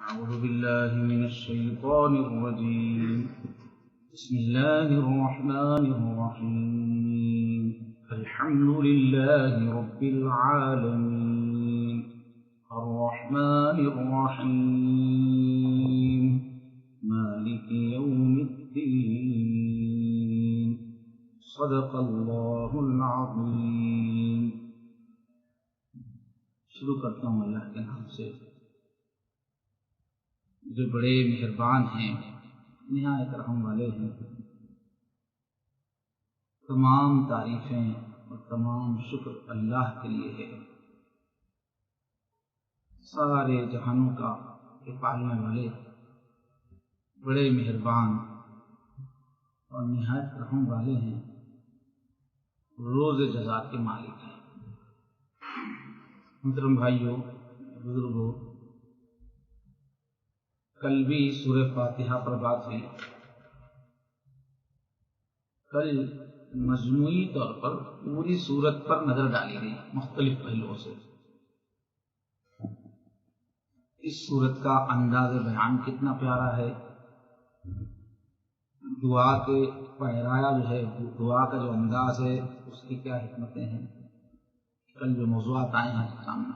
أعوذ بالله من الشيطان الرجيم. بسم الله الرحمن الرحيم. الحمد لله رب العالمين الرحمن الرحيم مالك يوم الدين صدق الله العظيم. شروع کرتا ہوں اللہ کے نام سے جو بڑے مہربان ہیں، نہایت رحم والے ہیں. تمام تعریفیں اور تمام شکر اللہ کے لیے ہے، سارے جہانوں کا پالنے والے، بڑے مہربان اور نہایت رحم والے ہیں، روز جزا کے مالک ہیں. محترم بھائیوں، بزرگوں، کل بھی سورہ فاتحہ پر بات ہوئی. کل مجموعی طور پر پوری سورت پر نظر ڈالی گئی مختلف پہلوؤں سے. اس سورت کا انداز بیان کتنا پیارا ہے، دعا کے پہرایا جو ہے، دعا کا جو انداز ہے اس کی کیا حکمتیں ہیں. کل جو موضوعات آئے ہیں سامنے،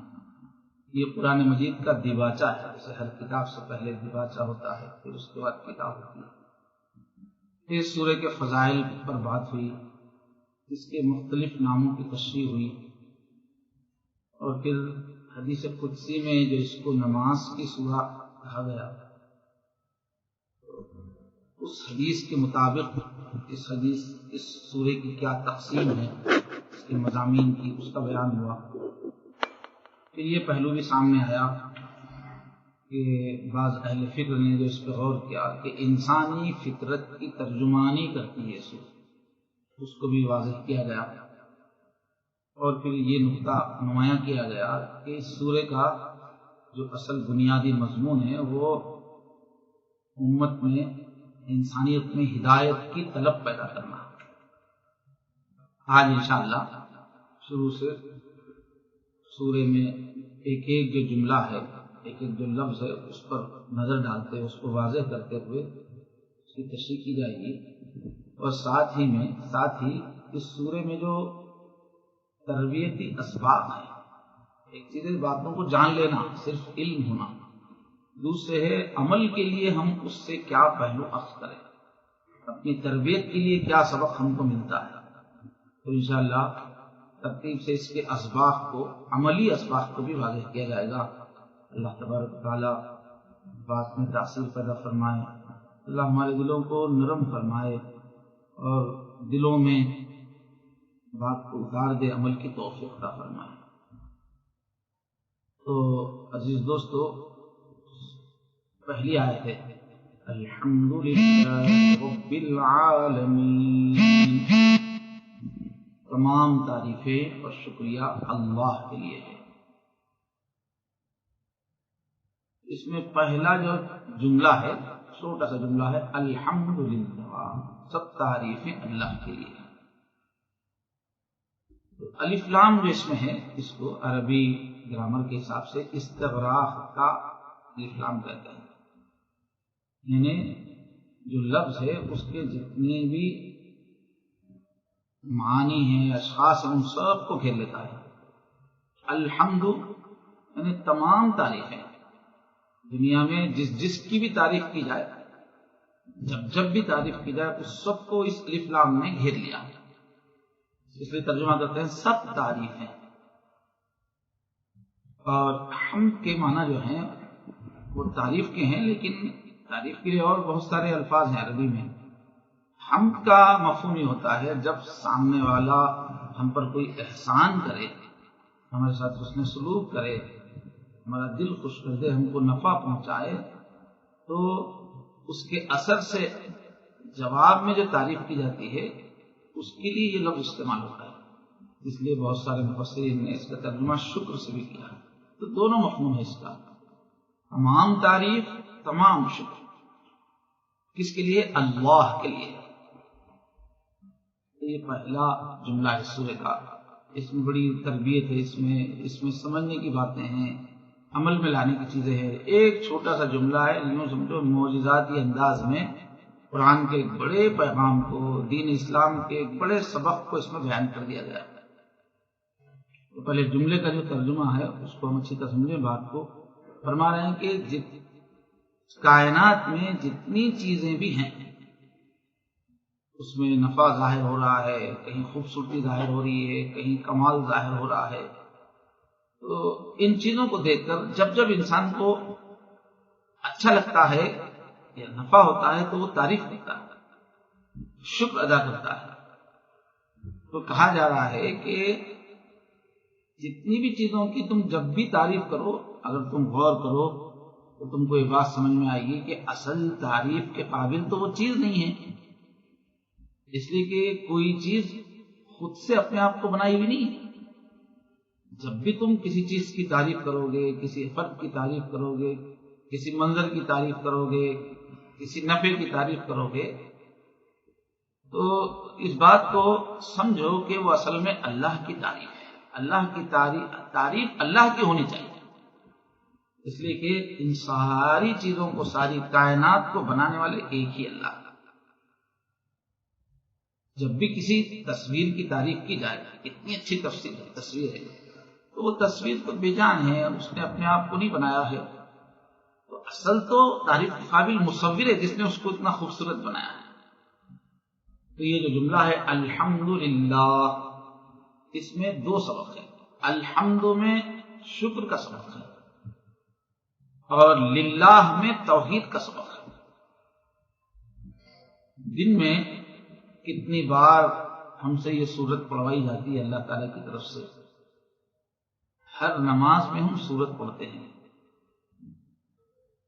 یہ قرآن مجید کا دیباچہ ہے. جیسے ہر کتاب سے پہلے دیباچہ ہوتا ہے، پھر اس کے بعد کتاب ہوتی ہے. پھر سورہ کے فضائل پر بات ہوئی، اس کے مختلف ناموں کی تشریح ہوئی، اور پھر حدیث قدسی میں جو اس کو نماز کی سورہ کہا گیا، اس حدیث کے مطابق اس سورہ کی کیا تقسیم ہے، اس کے مضامین کی، اس کا بیان ہوا. پھر یہ پہلو بھی سامنے آیا کہ بعض اہل فکر نے جو اس پہ غور کیا کہ انسانی فطرت کی ترجمانی کرتی ہے سورہ، اس کو بھی واضح کیا گیا. اور پھر یہ نقطہ نمایاں کیا گیا کہ اس سورہ کا جو اصل بنیادی مضمون ہے وہ امت میں، انسانیت میں ہدایت کی طلب پیدا کرنا. آج انشاءاللہ شروع سے سورہ میں ایک ایک جو جملہ ہے، ایک ایک جو لفظ ہے، اس پر نظر ڈالتے، اس کو واضح کرتے ہوئے اس کی تشریح کی جائے گی. اور ساتھ ہی اس سورہ میں جو تربیتی اسباب ہیں، ایک چیز ہے باتوں کو جان لینا، صرف علم ہونا، دوسرے ہے عمل کے لیے ہم اس سے کیا پہلو اخذ کریں، اپنی تربیت کے لیے کیا سبق ہم کو ملتا ہے. تو انشاءاللہ ترتیب سے اس کے اسباق کو، عملی اسباق کو بھی واضح کیا جائے گا. اللہ تبارک و تعالی بات میں تاثیر پیدا فرمائے، اللہ ہمارے دلوں کو نرم فرمائے اور دلوں میں بات کو اتار دے، عمل کی توفیق عطا فرمائے. تو عزیز دوستو، پہلی آیت ہے الحمدللہ رب العالمین. تمام تعریفیں اور شکریہ اللہ کے لیے ہے. اس میں پہلا جو جملہ ہے، چھوٹا سا جملہ ہے، الحمدللہ، سب تعریفیں اللہ کے لیے. تو الف لام جو اس میں ہے، اس کو عربی گرامر کے حساب سے استغراق کا الف لام کہتے ہیں. یعنی جو لفظ ہے اس کے جتنے بھی معانی ہیں، اشخاص ہیں، ان سب کو گھیر لیتا ہے. الحمد یعنی تمام تعریفیں. دنیا میں جس کی بھی تعریف کی جائے، جب بھی تعریف کی جائے، اس سب کو اس الف لام نے گھیر لیا. اس لیے ترجمہ کرتے ہیں سب تعریفیں. اور حمد کے معنی جو ہیں وہ تعریف کے ہیں، لیکن تعریف کے لیے اور بہت سارے الفاظ ہیں عربی میں. حمد کا مفہوم یہ ہوتا ہے جب سامنے والا ہم پر کوئی احسان کرے، ہمارے ساتھ حسن سلوک کرے، ہمارا دل خوش کر دے، ہم کو نفع پہنچائے، تو اس کے اثر سے جواب میں جو تعریف کی جاتی ہے اس کے لیے یہ لفظ استعمال ہوتا ہے. اس لیے بہت سارے مفسرین نے اس کا ترجمہ شکر سے بھی کیا. تو دونوں مفہوم ہے اس کا، تمام تعریف، تمام شکر. کس کے لیے؟ اللہ کے لیے. یہ پہلا جملہ ہے سورہ کا. اس میں بڑی تربیت ہے، اس میں سمجھنے کی باتیں ہیں. عمل میں لانے کی چیزیں ہیں. ایک چھوٹا سا جملہ ہے، یوں سمجھو معجزاتی انداز میں قرآن کے ایک بڑے پیغام کو، دین اسلام کے ایک بڑے سبق کو اس میں بیان کر دیا گیا. تو پہلے جملے کا جو ترجمہ ہے اس کو ہم اچھی طرح سمجھیں. بات کو فرما رہے ہیں کہ کائنات میں جتنی چیزیں بھی ہیں اس میں نفع ظاہر ہو رہا ہے، کہیں خوبصورتی ظاہر ہو رہی ہے، کہیں کمال ظاہر ہو رہا ہے. تو ان چیزوں کو دیکھ کر جب جب انسان کو اچھا لگتا ہے یا نفع ہوتا ہے تو وہ تعریف کرتا ہے، شکر ادا کرتا ہے. تو کہا جا رہا ہے کہ جتنی بھی چیزوں کی تم جب بھی تعریف کرو، اگر تم غور کرو تو تم کو یہ بات سمجھ میں آئے گی کہ اصل تعریف کے قابل تو وہ چیز نہیں ہے، اس لیے کہ کوئی چیز خود سے اپنے آپ کو بنائی ہوئی نہیں ہے. جب بھی تم کسی چیز کی تعریف کرو گے، کسی فرد کی تعریف کرو گے، کسی منظر کی تعریف کرو گے، کسی نفع کی تعریف کرو گے، تو اس بات کو سمجھو کہ وہ اصل میں اللہ کی تعریف ہے. اللہ کی تعریف اللہ کی ہونی چاہیے، اس لیے کہ ان ساری چیزوں کو، ساری کائنات کو بنانے والے ایک ہی اللہ. جب بھی کسی تصویر کی تعریف کی جائے، اتنی اچھی تصویر ہے، تو وہ تصویر تو بے جان ہے، اس نے اپنے آپ کو نہیں بنایا ہے. تو اصل تو تعریف کے قابل مصور ہے جس نے اس کو اتنا خوبصورت بنایا ہے. تو یہ جو جملہ ہے الحمدللہ، اس میں دو سبق ہیں. الحمد میں شکر کا سبق ہے اور للہ میں توحید کا سبق ہے. دن میں کتنی بار ہم سے یہ سورت پڑھوائی جاتی ہے اللہ تعالیٰ کی طرف سے. ہر نماز میں ہم سورت پڑھتے ہیں.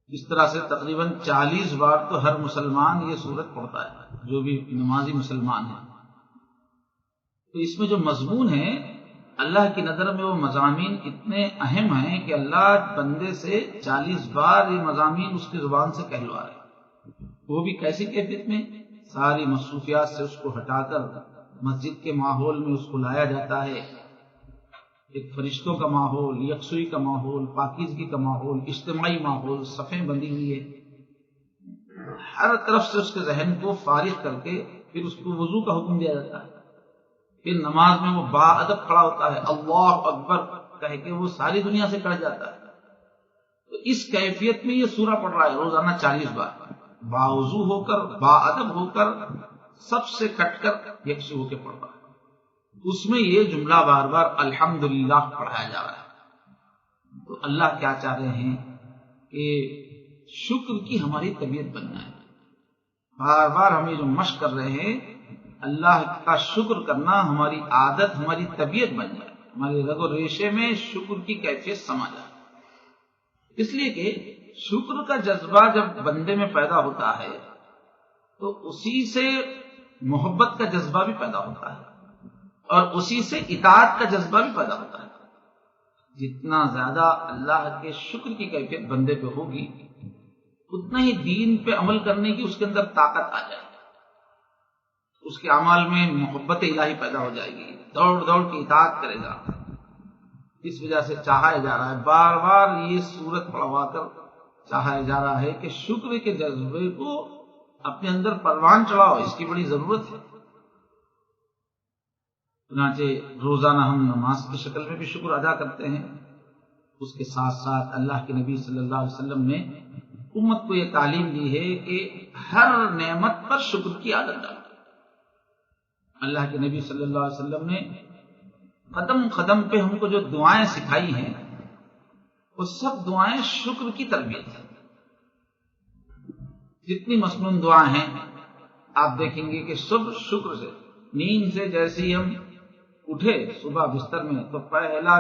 اس طرح سے تقریباً 40 بار تو ہر مسلمان یہ سورت پڑھتا ہے، جو بھی نمازی مسلمان ہے. تو اس میں جو مضمون ہے اللہ کی نظر میں، وہ مضامین اتنے اہم ہیں کہ اللہ بندے سے 40 بار یہ مضامین اس کی زبان سے کہلوا رہے ہیں. وہ بھی کیسی کیفیت میں؟ ساری مصروفیات سے اس کو ہٹا کر مسجد کے ماحول میں اس کو لایا جاتا ہے. ایک فرشتوں کا ماحول، یکسوئی کا ماحول، پاکیزگی کا ماحول، اجتماعی ماحول، صفیں بندی ہوئی ہے. ہر طرف سے اس کے ذہن کو فارغ کر کے پھر اس کو وضو کا حکم دیا جاتا ہے. پھر نماز میں وہ باادب کھڑا ہوتا ہے، اللہ اکبر کہہ کے وہ ساری دنیا سے کٹ جاتا ہے. تو اس کیفیت میں یہ سورہ پڑھ رہا ہے روزانہ 40 بار، باوضو ہو کر، باادب ہو کر، سب سے کٹ کر یکسو ہو کے پڑھ رہا ہے. اس میں یہ جملہ بار بار الحمدللہ پڑھایا جا رہا ہے. تو اللہ کیا چاہ رہے ہیں کہ شکر کی ہماری طبیعت بن جائے. بار بار ہم یہ جو مشق کر رہے ہیں، اللہ کا شکر کرنا ہماری عادت، ہماری طبیعت بن جائے، ہمارے رگ و ریشے میں شکر کی کیفیت سما جائے. اس لیے کہ شکر کا جذبہ جب بندے میں پیدا ہوتا ہے تو اسی سے محبت کا جذبہ بھی پیدا ہوتا ہے اور اسی سے اطاعت کا جذبہ بھی پیدا ہوتا ہے. جتنا زیادہ اللہ کے شکر کی کیفیت بندے پہ ہوگی، اتنا ہی دین پہ عمل کرنے کی اس کے اندر طاقت آ جائے گی. اس کے اعمال میں محبت الہی پیدا ہو جائے گی، دوڑ دوڑ کے اطاعت کرے گا. اس وجہ سے چاہا جا رہا ہے، بار بار یہ سورت پڑھوا کر چاہا جا رہا ہے کہ شکر کے جذبے کو اپنے اندر پروان چڑھاؤ، اس کی بڑی ضرورت ہے. چنانچہ روزانہ ہم نماز کی شکل میں بھی شکر ادا کرتے ہیں. اس کے ساتھ ساتھ اللہ کے نبی صلی اللہ علیہ وسلم نے امت کو یہ تعلیم دی ہے کہ ہر نعمت پر شکر کی عادت ڈالو. اللہ کے نبی صلی اللہ علیہ وسلم نے قدم قدم پہ ہم کو جو دعائیں سکھائی ہیں، وہ سب دعائیں شکر کی تربیت ہے. جتنی مسنون دعائیں ہیں آپ دیکھیں گے کہ سب شکر سے. نیند سے جیسے ہی ہم اٹھے صبح بستر میں تو پہلا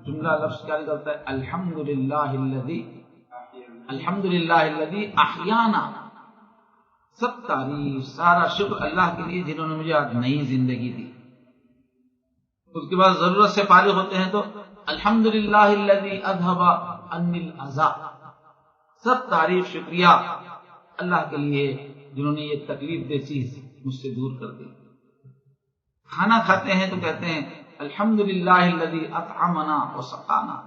جملہ لفظ کیا نکلتا ہے؟ الحمدللہ الذی احیانا. سب تعریف، سارا شکر اللہ کے لیے جنہوں نے مجھے آج نئی زندگی دی. اس کے بعد ضرورت سے فارغ ہوتے ہیں تو الحمدللہ الذی اذھب عنی الاذی. سب تعریف، شکریہ اللہ کے لیے جنہوں نے یہ تکلیف دہ چیز مجھ سے دور کر دی. کھانا کھاتے ہیں تو کہتے ہیں الحمدللہ الذی اطعمنا وسقانا.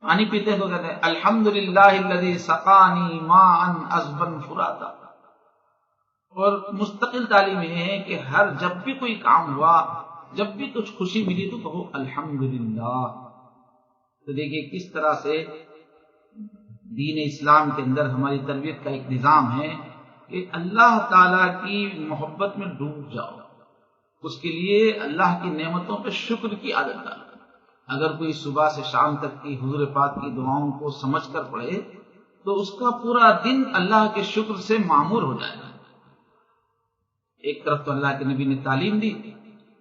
پانی پیتے ہیں تو کہتے ہیں الحمدللہ الذی سقانی ماء عذبا فراتا. اور مستقل تعلیم یہ ہے کہ ہر جب بھی کوئی کام ہوا، جب بھی کچھ خوشی ملی تو کہو الحمدللہ. تو دیکھیے کس طرح سے دین اسلام کے اندر ہماری تربیت کا ایک نظام ہے کہ اللہ تعالی کی محبت میں ڈوب جاؤ، اس کے لیے اللہ کی نعمتوں پہ شکر کی عادت ڈالو. اگر کوئی صبح سے شام تک کی حضور پاک کی دعاؤں کو سمجھ کر پڑھے تو اس کا پورا دن اللہ کے شکر سے معمور ہو جائے گا. ایک طرف تو اللہ کے نبی نے تعلیم دی،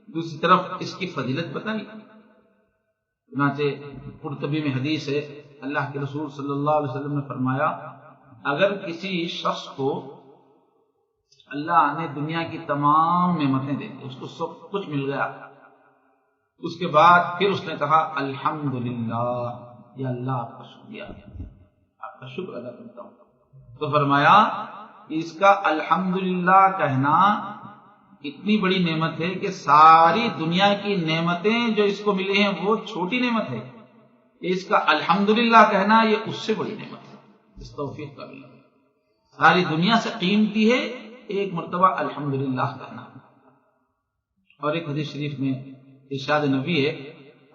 دوسری طرف اس کی فضیلت بتائی. چنانچہ قرطبی میں حدیث ہے، اللہ کے رسول صلی اللہ علیہ وسلم نے فرمایا اگر کسی شخص کو اللہ نے دنیا کی تمام نعمتیں دے دی، اس کو سب کچھ مل گیا، اس کے بعد پھر اس نے کہا الحمدللہ، یا اللہ آپ کا شکریہ، آپ کا شکر ادا کرتا ہوں، تو فرمایا کہ اس کا الحمدللہ کہنا اتنی بڑی نعمت ہے کہ ساری دنیا کی نعمتیں جو اس کو ملی ہیں وہ چھوٹی نعمت ہے، اس کا الحمدللہ کہنا یہ اس سے بڑی نعمت ہے. اس توفیق کا بھی ساری دنیا سے قیمتی ہے ایک مرتبہ الحمدللہ کہنا. اور ایک حدیث شریف میں ارشاد نبی ہے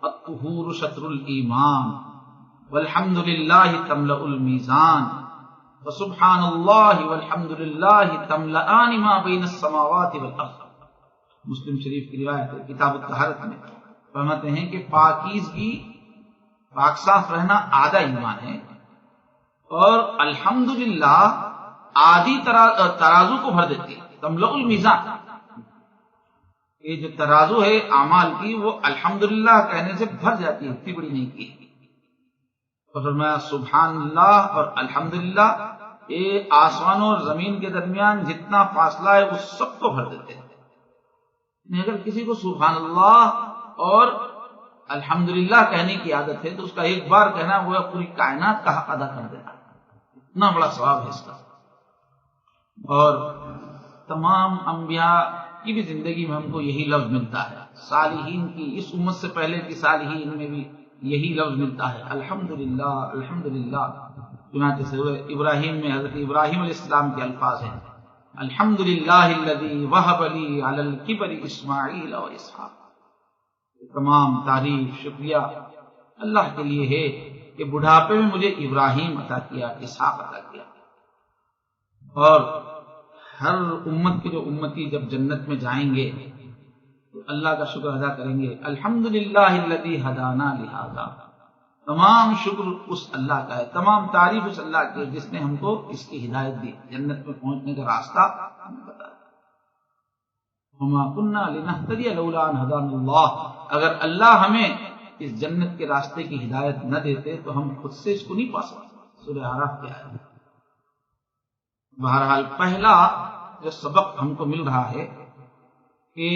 الطہور شطر الایمان والحمدللہ تملأ المیزان وسبحان اللہ والحمدللہ تملأان ما بین السماوات والارض. مسلم شریف کی روایت ہے کتاب الطہارت میں فرماتے ہیں کہ پاکیزگی، پاک صاف رہنا آدھا ایمان ہے، اور الحمدللہ آدھی ترازو کو بھر دیتی ہے. تملأ المیزان، یہ جو ترازو ہے اعمال کی وہ الحمدللہ کہنے سے بھر جاتی ہے، اتنی بڑی نہیں کی. اور فرمایا سبحان اللہ اور الحمدللہ یہ آسمانوں اور زمین کے درمیان جتنا فاصلہ ہے اس سب کو بھر دیتے ہیں. اگر کسی کو سبحان اللہ اور الحمدللہ کہنے کی عادت ہے تو اس کا ایک بار کہنا وہ پوری کائنات کا حق ادا کر دینا، اتنا بڑا ثواب ہے اس کا. اور تمام انبیاء کی بھی زندگی میں ہم کو یہی لفظ ملتا ہے، صالحین کی اس امت سے پہلے کی صالحین میں بھی یہی لفظ ملتا ہے الحمدللہ الحمدللہ. چنانچہ سورہ ابراہیم میں حضرت ابراہیم علیہ السلام کے الفاظ ہیں الحمدللہ الذی وہب لی علی الکبر اسماعیل و اسحاق. تمام تعریف شکریہ اللہ کے لیے ہے کہ بڑھاپے میں مجھے ابراہیم عطا کیا، اسحاق عطا کیا. اور ہر امت کے جو امتی جب جنت میں جائیں گے تو اللہ کا شکر ادا کریں گے الحمدللہ الذی ہدانا لہذا. تمام شکر اس اللہ کا ہے، تمام تعریف اس اللہ کی جس نے ہم کو اس کی ہدایت دی، جنت میں پہنچنے کا راستہ ہمیں بتایا. وما كنا لنهتدي لولا ان هدانا اللہ، اگر اللہ ہمیں اس جنت کے راستے کی ہدایت نہ دیتے تو ہم خود سے اس کو نہیں پا سکتے. سورہ اعراف کی آیت. بہرحال پہلا جو سبق ہم کو مل رہا ہے کہ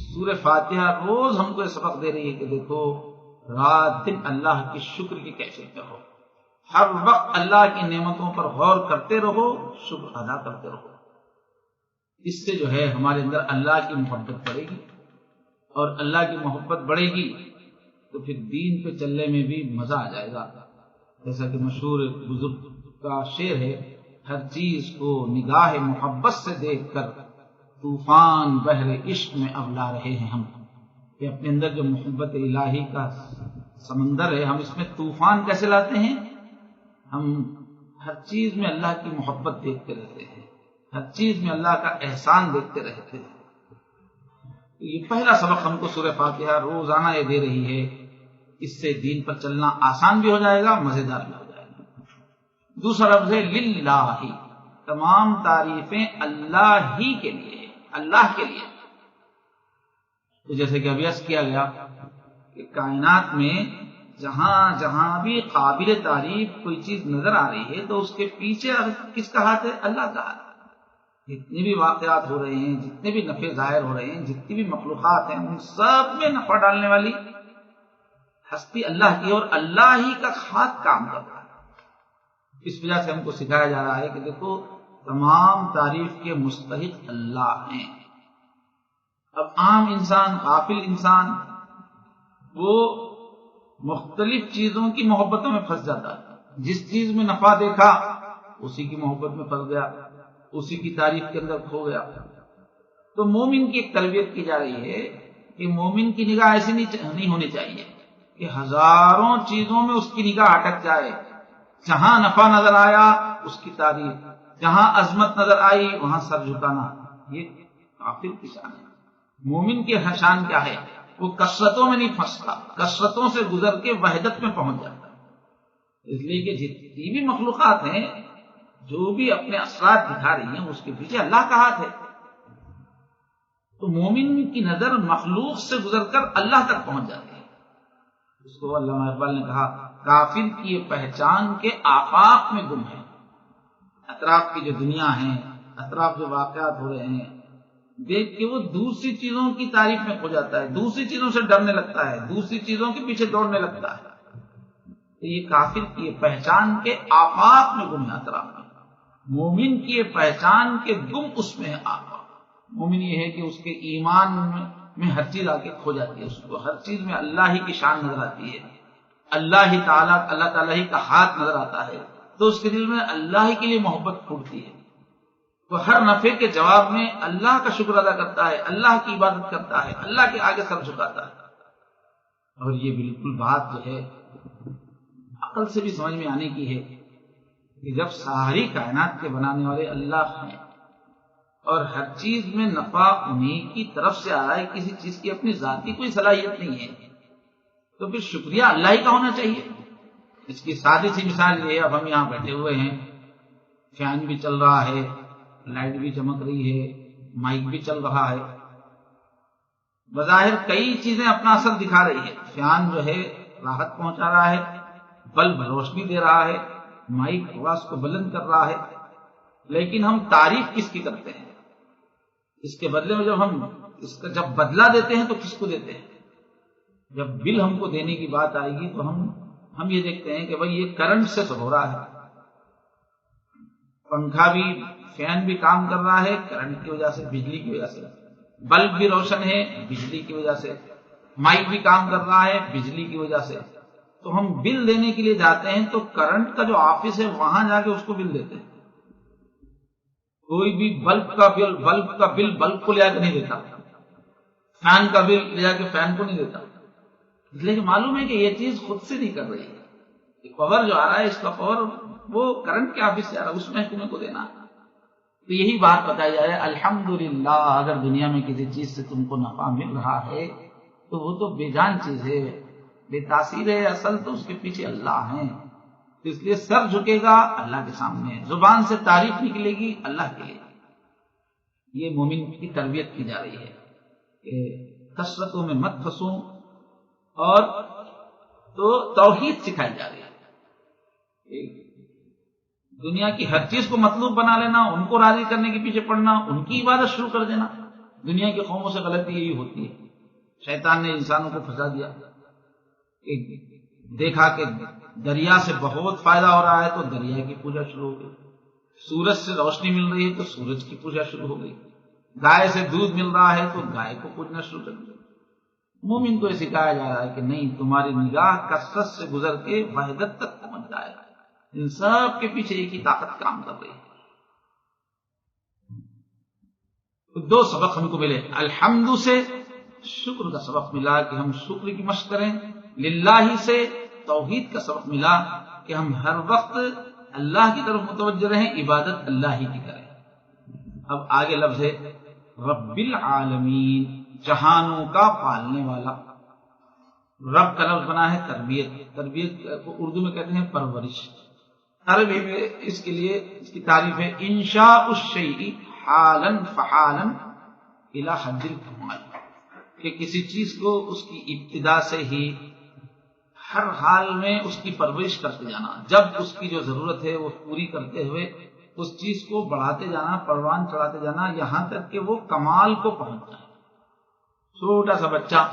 سورہ فاتحہ روز ہم کو یہ سبق دے رہی ہے کہ دیکھو رات دن اللہ کی شکر کی کیفیت میں رہو، ہر وقت اللہ کی نعمتوں پر غور کرتے رہو، شکر ادا کرتے رہو. اس سے جو ہے ہمارے اندر اللہ کی محبت بڑھے گی، اور اللہ کی محبت بڑھے گی تو پھر دین پہ چلنے میں بھی مزہ آ جائے گا. جیسا کہ مشہور بزرگ کا شعر ہے ہر چیز کو نگاہ محبت سے دیکھ کر طوفان بحر عشق میں اب لا رہے ہیں ہم. کہ اپنے اندر جو محبت الہی کا سمندر ہے ہم اس میں طوفان کیسے لاتے ہیں؟ ہم ہر چیز میں اللہ کی محبت دیکھتے رہتے ہیں، ہر چیز میں اللہ کا احسان دیکھتے رہتے ہیں. یہ پہلا سبق ہم کو سورہ فاتحہ روزانہ یہ دے رہی ہے. اس سے دین پر چلنا آسان بھی ہو جائے گا، مزیدار بھی ہو جائے گا. دوسرا لفظ ہے للہ، تمام تعریفیں اللہ ہی کے لیے، اللہ کے لیے. تو جیسے کہ ابھی عرض کیا گیا کہ کائنات میں جہاں جہاں بھی قابل تعریف کوئی چیز نظر آ رہی ہے تو اس کے پیچھے کس کا ہاتھ ہے؟ اللہ کا ہاتھ. جتنے بھی واقعات ہو رہے ہیں، جتنے بھی نفع ظاہر ہو رہے ہیں، جتنی بھی مخلوقات ہیں، ان سب میں نفع ڈالنے والی ہستی اللہ کی، اور اللہ ہی کا ہاتھ کام کر رہا ہے. اس وجہ سے ہم کو سکھایا جا رہا ہے کہ دیکھو تمام تعریف کے مستحق اللہ ہیں. اب عام انسان، غافل انسان، وہ مختلف چیزوں کی محبتوں میں پھنس جاتا ہے. جس چیز میں نفع دیکھا اسی کی محبت میں پھنس گیا, اسی کی تعریف کے اندر کھو گیا. تو مومن کی ایک تربیت کی جا رہی ہے کہ مومن کی نگاہ ایسی نہیں ہونی چاہیے کہ ہزاروں چیزوں میں اس کی نگاہ اٹک جائے. جہاں نفع نظر آیا اس کی تعریف, جہاں عظمت نظر آئی وہاں سر جھکانا. یہ کافر کی شان ہے. مومن کی شان کیا ہے؟ وہ کثرتوں میں نہیں پھنستا, کثرتوں سے گزر کے وحدت میں پہنچ جاتا ہے. اس لیے کہ جتنی بھی مخلوقات ہیں جو بھی اپنے اثرات دکھا رہی ہیں اس کے پیچھے اللہ کا ہاتھ ہے. تو مومن کی نظر مخلوق سے گزر کر اللہ تک پہنچ جاتی ہے. اس کو علامہ اقبال نے کہا کافر کی یہ پہچان کے آفاق میں گم ہے. اطراف کی جو دنیا ہے, اطراف جو واقعات ہو رہے ہیں دیکھ کے وہ دوسری چیزوں کی تعریف میں کھو جاتا ہے, دوسری چیزوں سے ڈرنے لگتا ہے, دوسری چیزوں کے پیچھے دوڑنے لگتا ہے. تو یہ کافر کی یہ پہچان کے آفاق میں گم ہے اطراف میں. مومن کی یہ پہچان کے گم اس میں ہے آفاق. مومن یہ ہے کہ اس کے ایمان میں ہر چیز آ کے کھو جاتی ہے, اس کو ہر چیز میں اللہ ہی کی شان نظر آتی ہے, اللہ تعالیٰ ہی کا ہاتھ نظر آتا ہے. تو اس کے دل میں اللہ ہی کے لیے محبت پھوٹتی ہے. وہ ہر نفع کے جواب میں اللہ کا شکر ادا کرتا ہے, اللہ کی عبادت کرتا ہے, اللہ کے آگے سر جھکاتا ہے. اور یہ بالکل بات جو ہے عقل سے بھی سمجھ میں آنے کی ہے کہ جب ساری کائنات کے بنانے والے اللہ ہیں اور ہر چیز میں نفع انہیں کی طرف سے آ رہا ہے, کسی چیز کی اپنی ذاتی کوئی صلاحیت نہیں ہے, تو پھر شکریہ اللہ ہی کا ہونا چاہیے. اس کی سادی سی مثال یہ ہے, اب ہم یہاں بیٹھے ہوئے ہیں, فین بھی چل رہا ہے, لائٹ بھی چمک رہی ہے, مائک بھی چل رہا ہے. بظاہر کئی چیزیں اپنا اثر دکھا رہی ہے. فین جو ہے راحت پہنچا رہا ہے, بلب روشنی دے رہا ہے, مائک آواز کو بلند کر رہا ہے. لیکن ہم تعریف کس کی کرتے ہیں؟ اس کے بدلے میں جب ہم اس کا جب بدلہ دیتے ہیں تو کس کو دیتے ہیں؟ جب بل ہم کو دینے کی بات آئے گی تو ہم یہ دیکھتے ہیں کہ بھئی یہ کرنٹ سے تو ہو رہا ہے. پنکھا بھی, فین بھی کام کر رہا ہے کرنٹ کی وجہ سے, بجلی کی وجہ سے. بلب بھی روشن ہے بجلی کی وجہ سے. مائک بھی کام کر رہا ہے بجلی کی وجہ سے. تو ہم بل دینے کے لیے جاتے ہیں تو کرنٹ کا جو آفس ہے وہاں جا کے اس کو بل دیتے ہیں. کوئی بھی بلب کا بل بلب کو لے جا کے نہیں دیتا, فین کا بل لے جا کے فین کو نہیں دیتا. اس لیے معلوم ہے کہ یہ چیز خود سے نہیں کر رہی ہے. پاور جو آ رہا ہے اس کا پاور وہ کرنٹ کے آفس سے آ رہا ہے, اس محکمے کو دینا. تو یہی بات بتائی جا رہی ہے الحمدللہ اگر دنیا میں کسی چیز سے تم کو نفع مل رہا ہے تو وہ تو بے جان چیز ہے, بے تاثیر ہے. اصل تو اس کے پیچھے اللہ ہیں. اس لیے سر جھکے گا اللہ کے سامنے, زبان سے تعریف نکلے گی اللہ کے لیے. یہ مومن کی تربیت کی جا رہی ہے کہ کثرتوں میں مت پھنسوں, اور تو توحید سکھائی جا رہی ہے. دنیا کی ہر چیز کو مطلوب بنا لینا, ان کو راضی کرنے کے پیچھے پڑنا, ان کی عبادت شروع کر دینا. دنیا کی قوموں سے غلطی یہی ہوتی ہے. شیطان نے انسانوں کو پھنسا دیا. دیکھا کہ دریا سے بہت فائدہ ہو رہا ہے تو دریا کی پوجا شروع ہو گئی. سورج سے روشنی مل رہی ہے تو سورج کی پوجا شروع ہو گئی. گائے سے دودھ مل رہا ہے تو گائے کو پوجنا شروع کر دیا. مومن کو یہ سکھایا جا رہا ہے کہ نہیں, تمہاری نگاہ کثرت سے گزر کے وحدت تک پہنچ جائے. ان سب کے پیچھے ایک ہی طاقت کام کر رہی ہے. تو دو سبق ہم کو ملے, الحمد سے شکر کا سبق ملا کہ ہم شکر کی مشق کریں, للہ سے توحید کا سبق ملا کہ ہم ہر وقت اللہ کی طرف متوجہ رہیں, عبادت اللہ ہی کی کریں. اب آگے لفظ ہے رب العالمین, جہانوں کا پالنے والا. رب کا لفظ بنا ہے تربیت. تربیت کو اردو میں کہتے ہیں پرورش. عربی میں اس کے لیے اس کی تعریف ہے انشاء الشیء حالا فحالا الی حد الکمال, کہ کسی چیز کو اس کی ابتدا سے ہی ہر حال میں اس کی پرورش کرتے جانا, جب اس کی جو ضرورت ہے وہ پوری کرتے ہوئے اس چیز کو بڑھاتے جانا, پروان چڑھاتے جانا, یہاں تک کہ وہ کمال کو پہنچ جائے. چھوٹا سا بچہ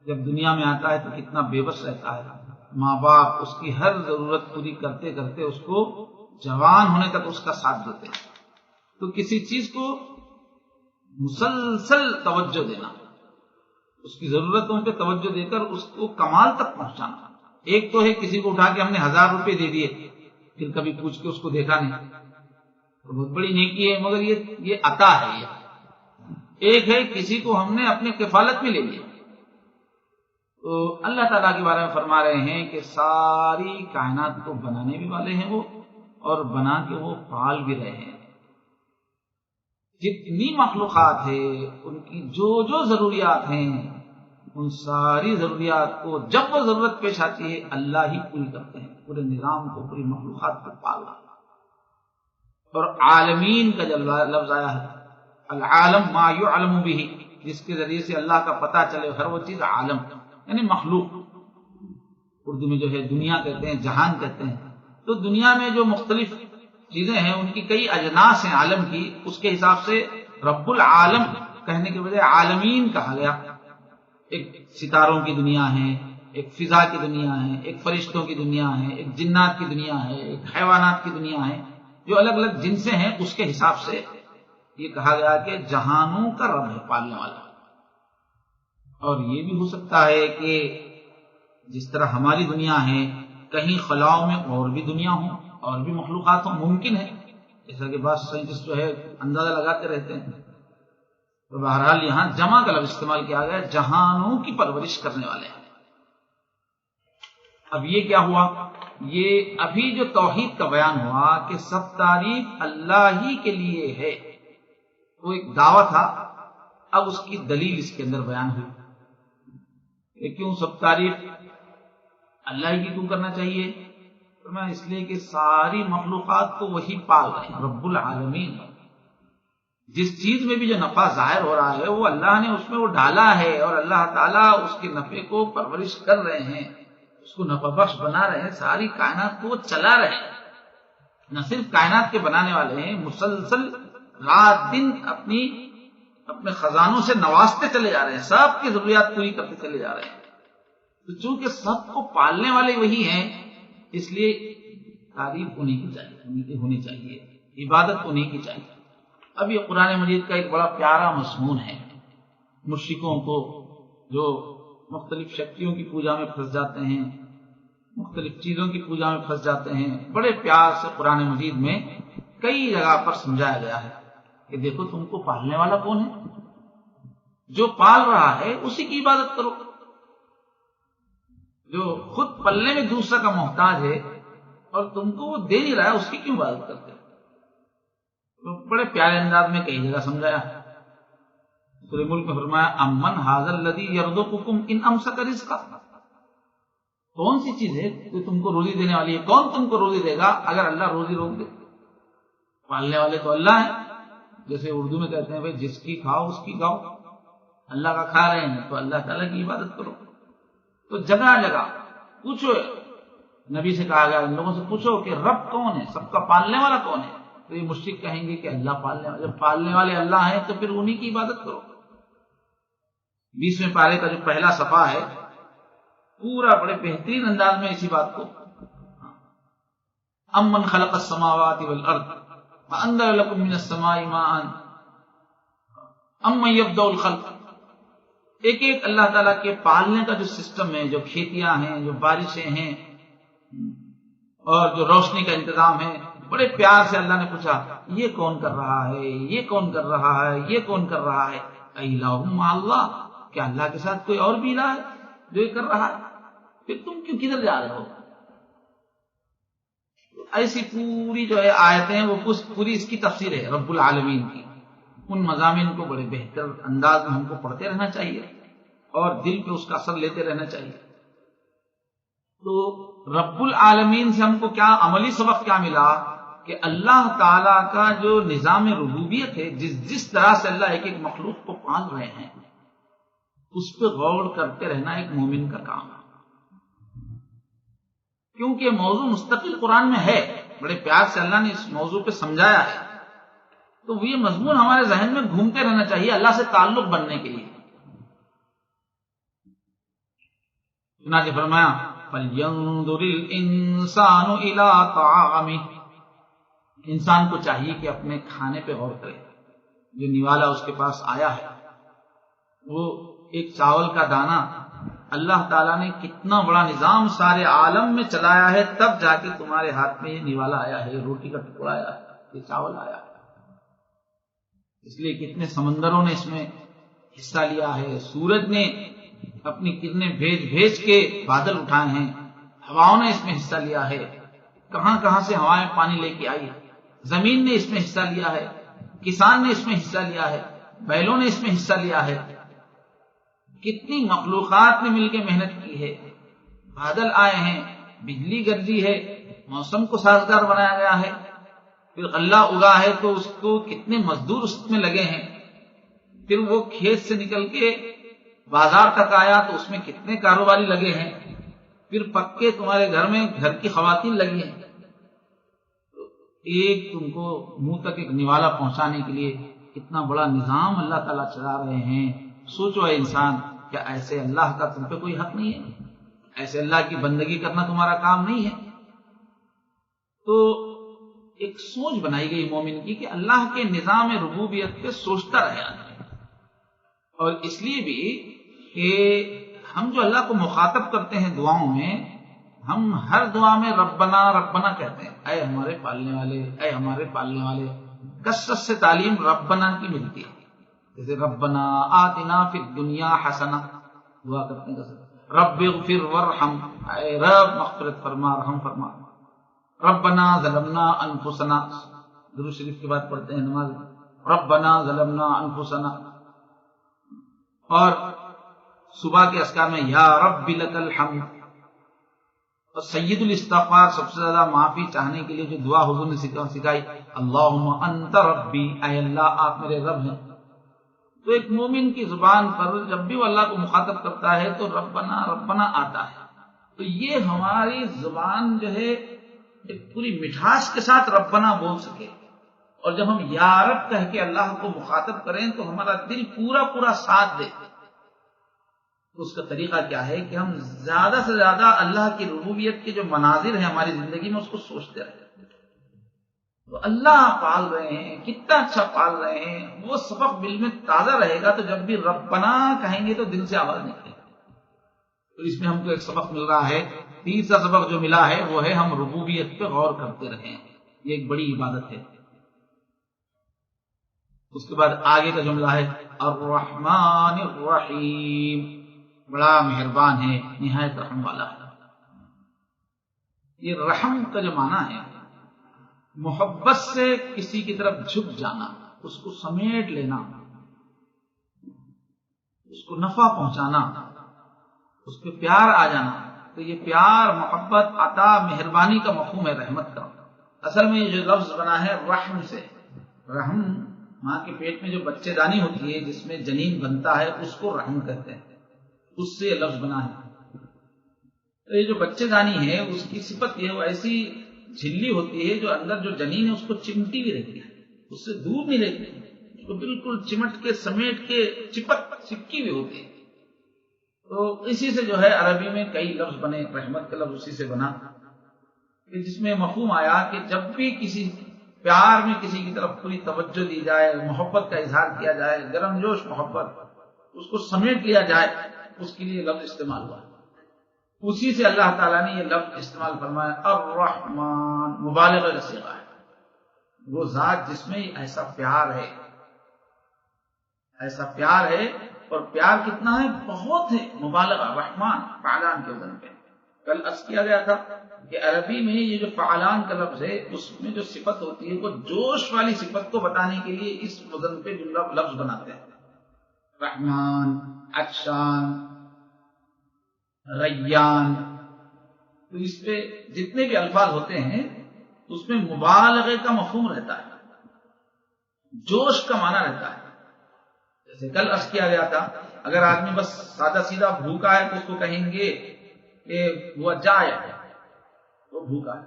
جب دنیا میں آتا ہے تو کتنا بے بس رہتا ہے. ماں باپ اس کی ہر ضرورت پوری کرتے کرتے اس کو جوان ہونے تک اس کا ساتھ دیتے ہیں. تو کسی چیز کو مسلسل توجہ دینا, اس کی ضرورتوں پہ توجہ دے کر اس کو کمال تک پہنچانا۔ ایک تو ہے کسی کو اٹھا کے ہم نے 1000 روپے دے دیے، پھر کبھی پوچھ کے اس کو دیکھا نہیں، تو بہت بڑی نیکی ہے، مگر یہ عطا ہے۔ ایک ہے کسی کو ہم نے اپنے کفالت میں لے لیا۔ تو اللہ تعالیٰ کے بارے میں فرما رہے ہیں کہ ساری کائنات کو بنانے بھی والے ہیں وہ، اور بنا کے وہ پال بھی رہے ہیں۔ جتنی مخلوقات ہے ان کی جو جو ضروریات ہیں، ان ساری ضروریات کو جب وہ ضرورت پیش آتی ہے اللہ ہی پوری کرتے ہیں، پورے نظام کو، پوری مخلوقات کو پالنا۔ اور عالمین کا جب لفظ آیا ہے، العالم ما یعلم به، جس کے ذریعے سے اللہ کا پتہ چلے، ہر وہ چیز عالم یعنی مخلوق، اردو میں جو ہے دنیا کہتے ہیں، جہان کہتے ہیں۔ تو دنیا میں جو مختلف چیزیں ہیں ان کی کئی اجناس ہیں عالم کی، اس کے حساب سے رب العالم کہنے کے بجائے عالمین کہا گیا۔ ایک ستاروں کی دنیا ہے، ایک فضا کی دنیا ہے، ایک فرشتوں کی دنیا ہے، ایک جنات کی دنیا ہے، ایک حیوانات کی دنیا ہے، جو الگ الگ جنسیں ہیں۔ اس کے حساب سے یہ کہا گیا کہ جہانوں کا رب ہے، پالنے والا۔ اور یہ بھی ہو سکتا ہے کہ جس طرح ہماری دنیا ہے، کہیں خلاؤں میں اور بھی دنیا ہوں، اور بھی مخلوقات ہوں، ممکن ہے، جیسا کہ بعض سائنٹسٹ جو ہے اندازہ لگاتے رہتے ہیں۔ تو بہرحال یہاں جمع کا لفظ استعمال کیا گیا، جہانوں کی پرورش کرنے والے ہیں۔ اب یہ کیا ہوا؟ یہ ابھی جو توحید کا بیان ہوا کہ سب تعریف اللہ ہی کے لیے ہے، وہ ایک دعویٰ تھا، اب اس کی دلیل اس کے اندر بیان ہوئی کہ کیوں سب تعریف اللہ ہی کی کیوں کرنا چاہیے؟ اس لیے کہ ساری مخلوقات کو وہی پال رہے ہیں، رب العالمین۔ جس چیز میں بھی جو نفع ظاہر ہو رہا ہے وہ اللہ نے اس میں وہ ڈالا ہے، اور اللہ تعالیٰ اس کے نفع کو پرورش کر رہے ہیں، اس کو نفع بخش بنا رہے ہیں، ساری کائنات کو وہ چلا رہے ہیں۔ نہ صرف کائنات کے بنانے والے ہیں، مسلسل رات دن اپنے خزانوں سے نوازتے چلے جا رہے ہیں، سب کی ضروریات پوری کرتے چلے جا رہے ہیں۔ تو چونکہ سب کو پالنے والے وہی ہیں، اس لیے تعریف ہونی چاہیے، عبادت انہیں کی چاہیے۔ اب یہ قرآن مجید کا ایک بڑا پیارا مضمون ہے۔ مشرکوں کو جو مختلف شکتیوں کی پوجا میں پھنس جاتے ہیں، مختلف چیزوں کی پوجا میں پھنس جاتے ہیں، بڑے پیار سے قرآن مجید میں کئی جگہ پر سمجھایا گیا ہے کہ دیکھو تم کو پالنے والا کون ہے، جو پال رہا ہے اسی کی عبادت کرو۔ جو خود پلنے میں دوسرا کا محتاج ہے اور تم کو وہ دے نہیں رہا ہے، اس کی کیوں عبادت کرتے؟ تو بڑے پیارے انداز میں کئی جگہ سمجھایا۔ سورہ ملک میں فرمایا امن ھذا الذی یرزقکم ان امسک رزقا، کون سی چیز ہے جو تم کو روزی دینے والی ہے؟ کون تم کو روزی دے گا اگر اللہ روزی روک دے؟ پالنے والے تو اللہ ہیں۔ جیسے اردو میں کہتے ہیں بھائی جس کی کھاؤ اس کی گاؤ، اللہ کا کھا رہے ہیں تو اللہ تعالیٰ کی عبادت کرو۔ تو جگہ جگہ پوچھو، نبی سے کہا گیا ان لوگوں سے پوچھو کہ رب کون ہے، سب کا پالنے والا کون ہے؟ تو یہ مشرک کہیں گے کہ اللہ پالنے والے، جب پالنے والے اللہ ہیں تو پھر انہی کی عبادت کرو۔ 20ویں پارے کا جو پہلا صفحہ ہے پورا بڑے بہترین انداز میں اسی بات کو، امن خلق السماوات والارض وانزل لكم من السماء ماء امن يبدأ الخلق، ایک ایک اللہ تعالیٰ کے پالنے کا جو سسٹم ہے، جو کھیتیاں ہیں، جو بارشیں ہیں، اور جو روشنی کا انتظام ہے، بڑے پیار سے اللہ نے پوچھا یہ کون کر رہا ہے، یہ کون کر رہا ہے، یہ کون کر رہا ہے؟ الہ مع اللہ، کیا اللہ کے ساتھ کوئی اور بھی الہ ہے جو یہ کر رہا ہے؟ پھر تم کیوں کدھر جا رہے ہو؟ ایسی پوری جو ہے آیتیں، وہ پوری اس کی تفسیر ہے رب العالمین کی۔ ان مضامین کو بڑے بہتر انداز میں ہم کو پڑھتے رہنا چاہیے اور دل پہ اس کا اثر لیتے رہنا چاہیے۔ تو رب العالمین سے ہم کو کیا عملی سبق کیا ملا کہ اللہ تعالیٰ کا جو نظام ربوبیت ہے، جس طرح سے اللہ ایک ایک مخلوق کو پال رہے ہیں، اس پہ غور کرتے رہنا ایک مومن کا کام ہے۔ کیونکہ موضوع مستقل قرآن میں ہے، بڑے پیار سے اللہ نے اس موضوع پہ سمجھایا ہے، تو یہ مضمون ہمارے ذہن میں گھومتے رہنا چاہیے اللہ سے تعلق بننے کے لیے۔ چنانچہ فرمایا فَلْيَنظُرِ الْإِنسَانُ إِلَىٰ طَعَامِهِ، انسان کو چاہیے کہ اپنے کھانے پہ غور کرے۔ جو نوالا اس کے پاس آیا ہے وہ ایک چاول کا دانہ اللہ تعالیٰ نے کتنا بڑا نظام سارے عالم میں چلایا ہے، تب جا کے تمہارے ہاتھ میں یہ نوالا آیا ہے، یہ روٹی کا ٹکڑا آیا ہے، یہ چاول آیا ہے۔ اس لیے کتنے سمندروں نے اس میں حصہ لیا ہے، سورج نے اپنی کرنیں بھیج کے بادل اٹھائے ہیں، ہواؤں نے اس میں حصہ لیا ہے، کہاں کہاں سے ہوائیں پانی لے کے آئی، زمین نے اس میں حصہ لیا ہے، کسان نے اس میں حصہ لیا ہے، بیلوں نے اس میں حصہ لیا ہے، کتنی مخلوقات نے مل کے محنت کی ہے، بادل آئے ہیں، بجلی گرجی ہے، موسم کو سازگار بنایا گیا ہے، پھر غلہ اگا ہے تو اس کو کتنے مزدور اس میں لگے ہیں، پھر وہ کھیت سے نکل کے بازار تک آیا تو اس میں کتنے کاروباری لگے ہیں، پھر پکے تمہارے گھر میں گھر کی خواتین لگی ہیں، ایک تم کو منہ تک ایک نوالا پہنچانے کے لیے کتنا بڑا نظام اللہ تعالیٰ چلا رہے ہیں۔ سوچو اے انسان، کیا ایسے اللہ کا تم پہ کوئی حق نہیں ہے؟ ایسے اللہ کی بندگی کرنا تمہارا کام نہیں ہے؟ تو ایک سوچ بنائی گئی مومن کی کہ اللہ کے نظام ربوبیت پہ سوچتا رہے آدمی، اور اس لیے بھی کہ ہم جو اللہ کو مخاطب کرتے ہیں دعاؤں میں، ہم ہر دعا میں ربنا ربنا کہتے ہیں، اے ہمارے پالنے والے، اے ہمارے پالنے والے۔ کثرت سے تعلیم ربنا کی ملتی ہے، جیسے ربنا آتنا فی الدنیا حسنہ دعا کرتے ہیں، رب اغفر وارحم، اے رب مغفرت فرما، رحم فرما۔ ربنا ظلمنا انفسنا، درود شریف کے بعد پڑھتے ہیں نماز، ربنا ظلمنا انفسنا۔ اور صبح کے اذکار میں یا رب لک الحمد۔ اور سید الاستغفار، سب سے زیادہ معافی چاہنے کے لیے جو دعا حضور نے سکھائی، اللہم انت ربی، اے اللہ آپ میرے رب ہیں۔ تو ایک مومن کی زبان پر جب بھی وہ اللہ کو مخاطب کرتا ہے تو ربنا ربنا آتا ہے، تو یہ ہماری زبان جو ہے ایک پوری مٹھاس کے ساتھ ربنا بول سکے، اور جب ہم یا رب کہہ کے اللہ کو مخاطب کریں تو ہمارا دل پورا پورا ساتھ دے۔ اس کا طریقہ کیا ہے کہ ہم زیادہ سے زیادہ اللہ کی ربوبیت کے جو مناظر ہیں ہماری زندگی میں اس کو سوچتے رہیں۔ تو اللہ پال رہے ہیں، کتنا اچھا پال رہے ہیں، وہ سبق دل میں تازہ رہے گا، تو جب بھی ربنا کہیں گے تو دل سے آواز نکلے گی۔ تو اس میں ہم کو ایک سبق مل رہا ہے، تیسرا سبق جو ملا ہے وہ ہے ہم ربوبیت پہ غور کرتے رہیں، یہ ایک بڑی عبادت ہے۔ اس کے بعد آگے کا جملہ ہے الرحمن الرحیم، بڑا مہربان ہے، نہایت رحم والا ہے۔ یہ رحم کا جو معنی ہے، محبت سے کسی کی طرف جھک جانا، اس کو سمیٹ لینا، اس کو نفع پہنچانا، اس پہ پیار آ جانا۔ تو یہ پیار، محبت، عطا، مہربانی کا مفہوم ہے رحمت کا۔ اصل میں یہ جو لفظ بنا ہے رحم سے، رحم ماں کے پیٹ میں جو بچے دانی ہوتی ہے جس میں جنین بنتا ہے اس کو رحم کہتے ہیں، اس سے یہ لفظ بنا ہے۔ تو یہ جو بچے دانی ہے اس کی صفت یہ، وہ ایسی جھلی ہوتی ہے جو اندر جو جنین ہے اس کو چمٹی بھی رہتی ہے، اس سے دور نہیں رہتی، اس کو بالکل چمٹ کے سمیٹ کے چپکی بھی ہوتی ہے۔ تو اسی سے جو ہے عربی میں کئی لفظ بنے، رحمت کا لفظ اسی سے بنا، کہ جس میں مفہوم آیا کہ جب بھی کسی پیار میں کسی کی طرف پوری توجہ دی جائے، محبت کا اظہار کیا جائے، گرم جوش محبت، اس کو سمیٹ لیا جائے، اس کے لیے لفظ استعمال ہوا۔ اسی سے اللہ تعالیٰ نے یہ لفظ استعمال فرمایا الرحمن، مبالغہ کا صیغہ ہے، وہ ذات جس میں ایسا پیار ہے، ایسا پیار ہے، اور پیار کتنا ہے، بہت ہے، مبالغہ، رحمان فعلان کے وزن پہ۔ کل عرض کیا گیا تھا کہ عربی میں یہ جو فعلان کا لفظ ہے اس میں جو صفت ہوتی ہے وہ جوش والی صفت کو بتانے کے لیے اس وزن پہ جو لفظ بناتے ہیں، رحمان، عطشان، ریان۔ تو اس پہ جتنے بھی الفاظ ہوتے ہیں اس میں مبالغے کا مفہوم رہتا ہے، جوش کا معنی رہتا ہے۔ جیسے کل عرض کیا گیا تھا، اگر آدمی بس سادہ سیدھا بھوکا ہے تو اس کو کہیں گے کہ وہ جائے، وہ بھوکا ہے،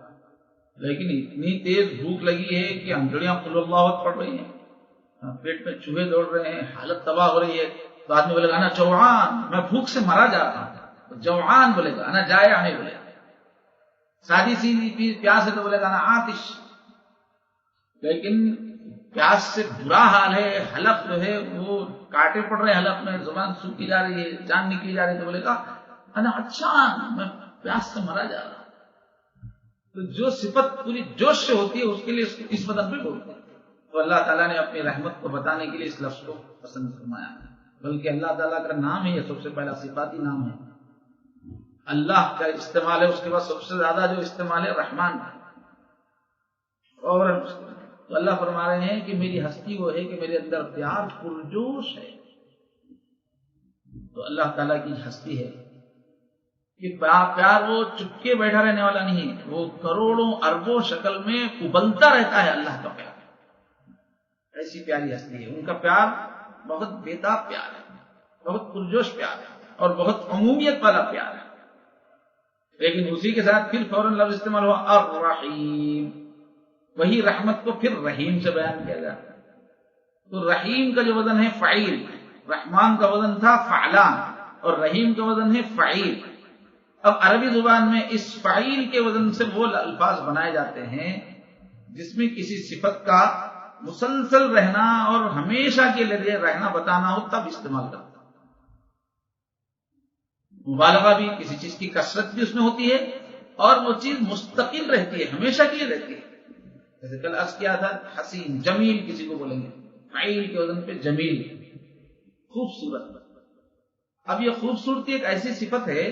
لیکن اتنی تیز بھوک لگی ہے کہ انگڑیاں قل اللہ پڑ رہی ہیں، پیٹ میں چوہے دوڑ رہے ہیں، حالت تباہ ہو رہی ہے، تو آدمی بولے گا انا جوعان، میں بھوک سے مرا جا رہا ہوں، جوعان بولے گا، انا جائع نہیں بولے گا۔ سادی سی پیاس ہے تو بولے گا انا عاطش، لیکن پیاس سے برا حال ہے، حلق جو ہے وہ کاٹے پڑ رہے حلق میں، زبان سوکھی جا رہی ہے، جان نکلی جا رہی ہے، تو بولے گا اچھا میں پیاس سے مرا جا رہا. تو جو صفت پوری جوش سے ہوتی ہے اس کے لیے اس بدن پہ بولتے ہیں. تو اللہ تعالیٰ نے اپنی رحمت کو بتانے کے لیے اس لفظ کو پسند فرمایا، بلکہ اللہ تعالیٰ کا نام ہے یہ سب سے پہلا صفاتی نام ہے. اللہ کا استعمال ہے، اس کے بعد سب سے زیادہ جو استعمال ہے رحمان کا. اور تو اللہ فرما رہے ہیں کہ میری ہستی وہ ہے کہ میرے اندر پیار پرجوش ہے. تو اللہ تعالیٰ کی ہستی ہے کہ پیار وہ چپکے بیٹھا رہنے والا نہیں ہے، وہ کروڑوں اربوں شکل میں ابلتا رہتا ہے. اللہ کا پیار ایسی پیاری ہستی ہے. ان کا پیار بہت بےتاب پیار ہے، بہت پرجوش پیار ہے اور بہت عمومیت والا پیار ہے. لیکن اسی کے ساتھ پھر فوراً لفظ استعمال ہوا الرحیم. وہی رحمت کو پھر رحیم سے بیان کیا گیا. تو رحیم کا جو وزن ہے فعیل، رحمان کا وزن تھا فعلان اور رحیم کا وزن ہے فعیل. اب عربی زبان میں اس فعیل کے وزن سے وہ الفاظ بنائے جاتے ہیں جس میں کسی صفت کا مسلسل رہنا اور ہمیشہ کے لیے رہنا بتانا ہو تب استعمال کرتا. مبالغہ بھی، کسی چیز کی کثرت بھی اس میں ہوتی ہے اور وہ چیز مستقل رہتی ہے، ہمیشہ کے لیے رہتی ہے. جیسے کل عرض کیا تھا حسین، جمیل کسی کو بولیں گے، فعیل کے وزن پہ جمیل، خوبصورت. اب یہ خوبصورتی ایک ایسی صفت ہے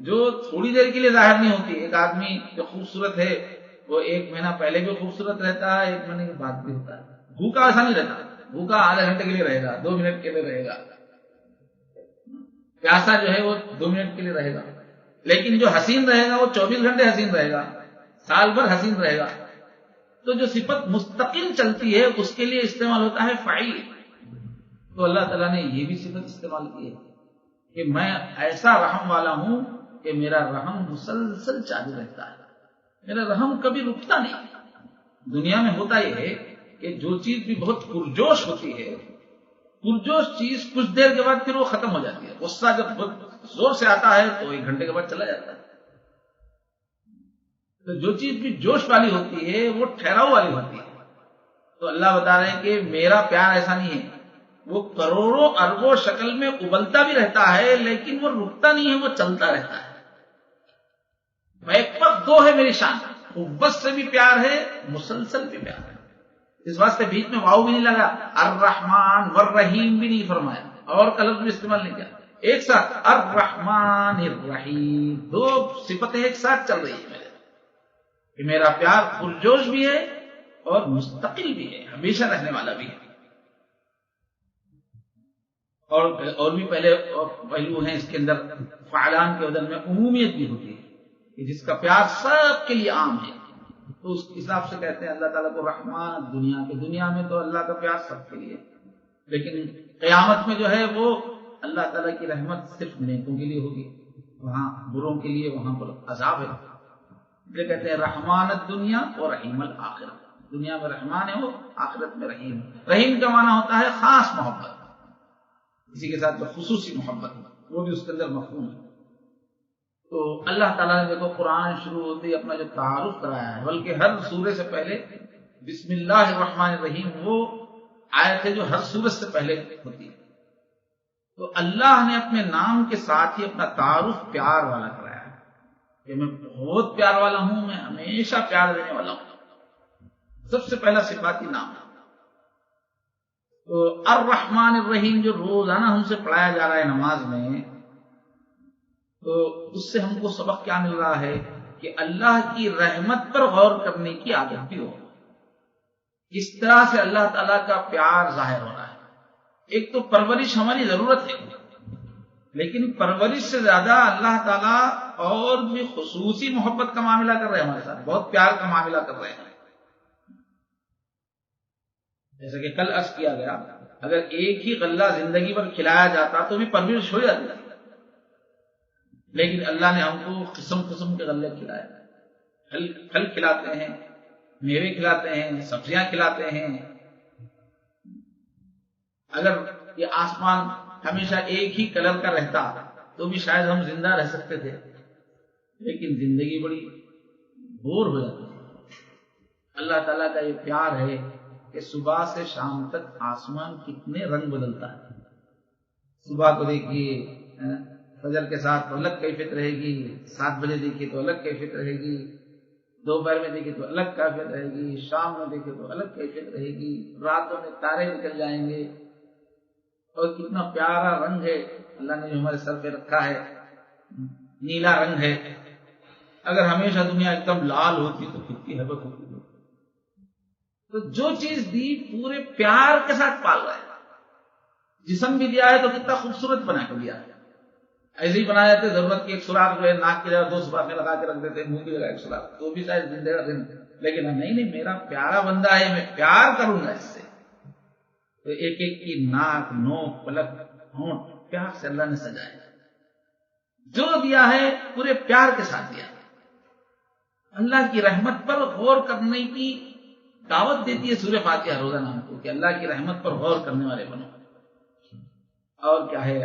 جو تھوڑی دیر کے لیے ظاہر نہیں ہوتی. ایک آدمی جو خوبصورت ہے وہ 1 مہینہ پہلے بھی خوبصورت رہتا ہے، 1 مہینے کے بعد بھی ہوتا ہے. بھوکا ایسا نہیں رہتا، بھوکا آدھے گھنٹے کے لیے رہے گا، 2 منٹ کے لیے رہے گا. پیاسا جو ہے وہ 2 منٹ کے لیے رہے گا. لیکن جو حسین رہے گا وہ 24 گھنٹے حسین رہے گا، سال بھر حسین رہے گا. تو جو صفت مستقل چلتی ہے اس کے لیے استعمال ہوتا ہے فعیل. تو اللہ تعالیٰ نے یہ بھی صفت استعمال کی ہے کہ میں ایسا رحم والا ہوں کہ میرا رحم مسلسل چالو رہتا ہے، میرا رحم کبھی رکتا نہیں. دنیا میں ہوتا یہ ہے کہ جو چیز بھی بہت پرجوش ہوتی ہے، پرجوش چیز کچھ دیر کے بعد پھر وہ ختم ہو جاتی ہے. غصہ جب بہت زور سے آتا ہے تو 1 گھنٹے کے بعد چلا جاتا ہے. تو جو چیز بھی جوش والی ہوتی ہے وہ ٹھہراؤ والی ہوتی ہے. تو اللہ بتا رہے ہیں کہ میرا پیار ایسا نہیں ہے، وہ کروڑوں اربوں شکل میں ابلتا بھی رہتا ہے لیکن وہ رکتا نہیں ہے، وہ چلتا رہتا ہے. محبت 2 ہے میری شان، محبت سے بھی پیار ہے، مسلسل بھی پیار ہے. اس واسطے بیچ میں واؤ بھی نہیں لگا، الرحمن والرحیم بھی نہیں فرمایا اور کا لفظ بھی استعمال نہیں کیا. ایک ساتھ الرحمن الرحیم، 2 صفتیں ایک ساتھ چل رہی ہے میرے کہ میرا پیار پرجوش بھی ہے اور مستقل بھی ہے، ہمیشہ رہنے والا بھی ہے. اور بھی پہلے پہلو ہیں اس کے اندر. فعلان کے وزن میں عمومیت بھی ہوتی ہے کہ جس کا پیار سب کے لیے عام ہے، تو اس حساب سے کہتے ہیں اللہ تعالیٰ کو رحمان. دنیا میں تو اللہ کا پیار سب کے لیے، لیکن قیامت میں جو ہے وہ اللہ تعالیٰ کی رحمت صرف نیکوں کے لیے ہوگی، وہاں بروں کے لیے وہاں پر عذاب ہے. یہ کہتے ہیں رحمان الدنیا اور رحیم الآخرہ. دنیا میں رحمان ہے وہ، آخرت میں رحیم. رحیم کا معنی ہوتا ہے خاص محبت، اسی کے ساتھ جو خصوصی محبت وہ بھی اس کے اندر مفہوم ہے. تو اللہ تعالیٰ نے دیکھو قرآن شروع ہوتے ہی اپنا جو تعارف کرایا ہے، بلکہ ہر سورے سے پہلے بسم اللہ الرحمن الرحیم وہ آیت ہے جو ہر سورت سے پہلے ہوتی ہے. تو اللہ نے اپنے نام کے ساتھ ہی اپنا تعارف پیار والا کرایا ہے کہ میں بہت پیار والا ہوں، میں ہمیشہ پیار دینے والا ہوں. سب سے پہلا صفاتی نام ہے. تو الرحمن الرحیم جو روزانہ ہم سے پڑھایا جا رہا ہے نماز میں، تو اس سے ہم کو سبق کیا مل رہا ہے کہ اللہ کی رحمت پر غور کرنے کی عادت بھی ہو. اس طرح سے اللہ تعالیٰ کا پیار ظاہر ہو رہا ہے. ایک تو پرورش ہماری ضرورت ہے، لیکن پرورش سے زیادہ اللہ تعالیٰ اور بھی خصوصی محبت کا معاملہ کر رہے ہیں ہمارے ساتھ، بہت پیار کا معاملہ کر رہے ہیں. جیسا کہ کل عرض کیا گیا، اگر ایک ہی غلہ زندگی پر کھلایا جاتا تو بھی پرورش ہو جاتی تھی، لیکن اللہ نے ہم کو قسم قسم کے غلے کھلائے. پھل کھلاتے ہیں، میوے کھلاتے ہیں، سبزیاں کھلاتے ہیں. اگر یہ آسمان ہمیشہ ایک ہی کلر کا رہتا تو بھی شاید ہم زندہ رہ سکتے تھے، لیکن زندگی بڑی بور ہو جاتی ہے. اللہ تعالیٰ کا یہ پیار ہے کہ صبح سے شام تک آسمان کتنے رنگ بدلتا ہے. صبح کو دیکھیے فجر کے ساتھ تو الگ کیفیت رہے گی، 7 بجے دیکھیے تو الگ کیفیت رہے گی، دوپہر میں دیکھیے تو الگ کیفیت رہے گی، شام میں دیکھیے تو الگ کیفیت رہے گی، راتوں میں تارے نکل جائیں گے، اور کتنا پیارا رنگ ہے اللہ نے جو ہمارے سر پہ رکھا ہے، نیلا رنگ ہے۔ اگر ہمیشہ دنیا ایک دم لال ہوتی تو کتنی حیبت ہوتی۔ تو جو چیز دی پورے پیار کے ساتھ پال رہا ہے، جسم بھی دیا ہے تو کتنا خوبصورت بنا کے دیا ہے، ایسے ہی بنایا جاتے ضرورت کی ایک سوراخ جو ہے ناک کی جگہ 2 سوراخ میں لگا کے رکھ دیتے، منہ کی جگہ 1 سوراخ، تو بھی شاید زندہ رہتے، لیکن نہیں میرا پیارا بندہ ہے، میں پیار کروں گا اس سے۔ تو ایک ایک کی ناک، نوک، پلک، ہونٹ پیار سے اللہ نے سجایا، جو دیا ہے پورے پیار کے ساتھ دیا۔ اللہ کی رحمت پر غور کرنے کی دعوت دیتی ہے سورہ فاتحہ روزانہ ہم کو کہ اللہ کی رحمت پر غور کرنے والے بنو۔ اور کیا ہے،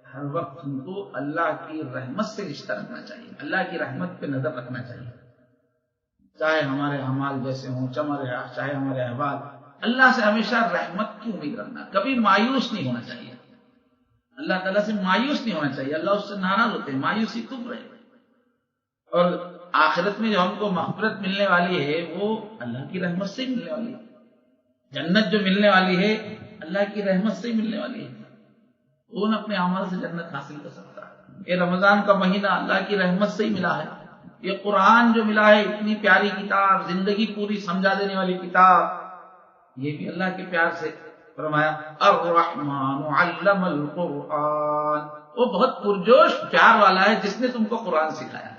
ہر وقت ہم کو اللہ کی رحمت سے رشتہ رکھنا چاہیے، اللہ کی رحمت پہ نظر رکھنا چاہیے، چاہے ہمارے اعمال جیسے ہوں، چاہے ہمارے احوال، اللہ سے ہمیشہ رحمت کی امید رکھنا، کبھی مایوس نہیں ہونا چاہیے، اللہ تعالیٰ سے مایوس نہیں ہونا چاہیے، اللہ اس سے ناراض ہوتے ہیں، مایوسی کب رہے۔ اور آخرت میں جو ہم کو مغفرت ملنے والی ہے وہ اللہ کی رحمت سے ہی ملنے والی ہے، جنت جو ملنے والی ہے اللہ کی رحمت سے ہی ملنے والی ہے، کون اپنے اعمال سے جنت حاصل کر سکتا ہے؟ یہ رمضان کا مہینہ اللہ کی رحمت سے ہی ملا ہے، یہ قرآن جو ملا ہے اتنی پیاری کتاب، زندگی پوری سمجھا دینے والی کتاب، یہ بھی اللہ کے پیار سے۔ فرمایا الرحمن علم القرآن، وہ بہت پرجوش پیار والا ہے جس نے تم کو قرآن سکھایا ہے۔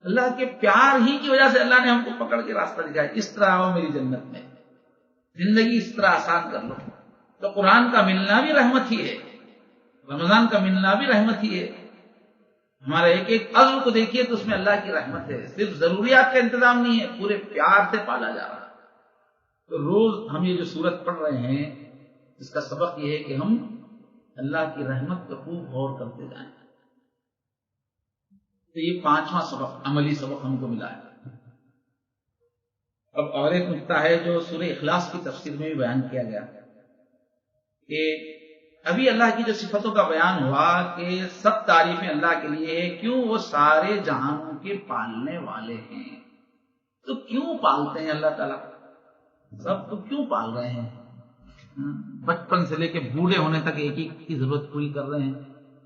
اللہ کے پیار ہی کی وجہ سے اللہ نے ہم کو پکڑ کے راستہ دکھایا، اس طرح آؤ میری جنت میں، زندگی اس طرح آسان کر لو۔ تو قرآن کا ملنا بھی رحمت ہی ہے، رمضان کا ملنا بھی رحمت ہی ہے۔ ہمارے ایک ایک عضو کو دیکھیے تو اس میں اللہ کی رحمت ہے، صرف ضروریات کا انتظام نہیں ہے، پورے پیار سے پالا جا رہا ہے۔ تو روز ہم یہ جو سورت پڑھ رہے ہیں اس کا سبق یہ ہے کہ ہم اللہ کی رحمت پر خوب غور کرتے جائیں۔ تو یہ 5واں سبق، عملی سبق ہم کو ملا ہے۔ اب اور ایک نقطہ ہے جو سورہ اخلاص کی تفسیر میں بھی بیان کیا گیا کہ ابھی اللہ کی جو صفتوں کا بیان ہوا کہ سب تعریفیں اللہ کے لیے ہے، کیوں وہ سارے جہانوں کے پالنے والے ہیں۔ تو کیوں پالتے ہیں اللہ تعالیٰ؟ سب تو کیوں پال رہے ہیں؟ بچپن سے لے کے بوڑھے ہونے تک ایک ایک کی ضرورت پوری کر رہے ہیں۔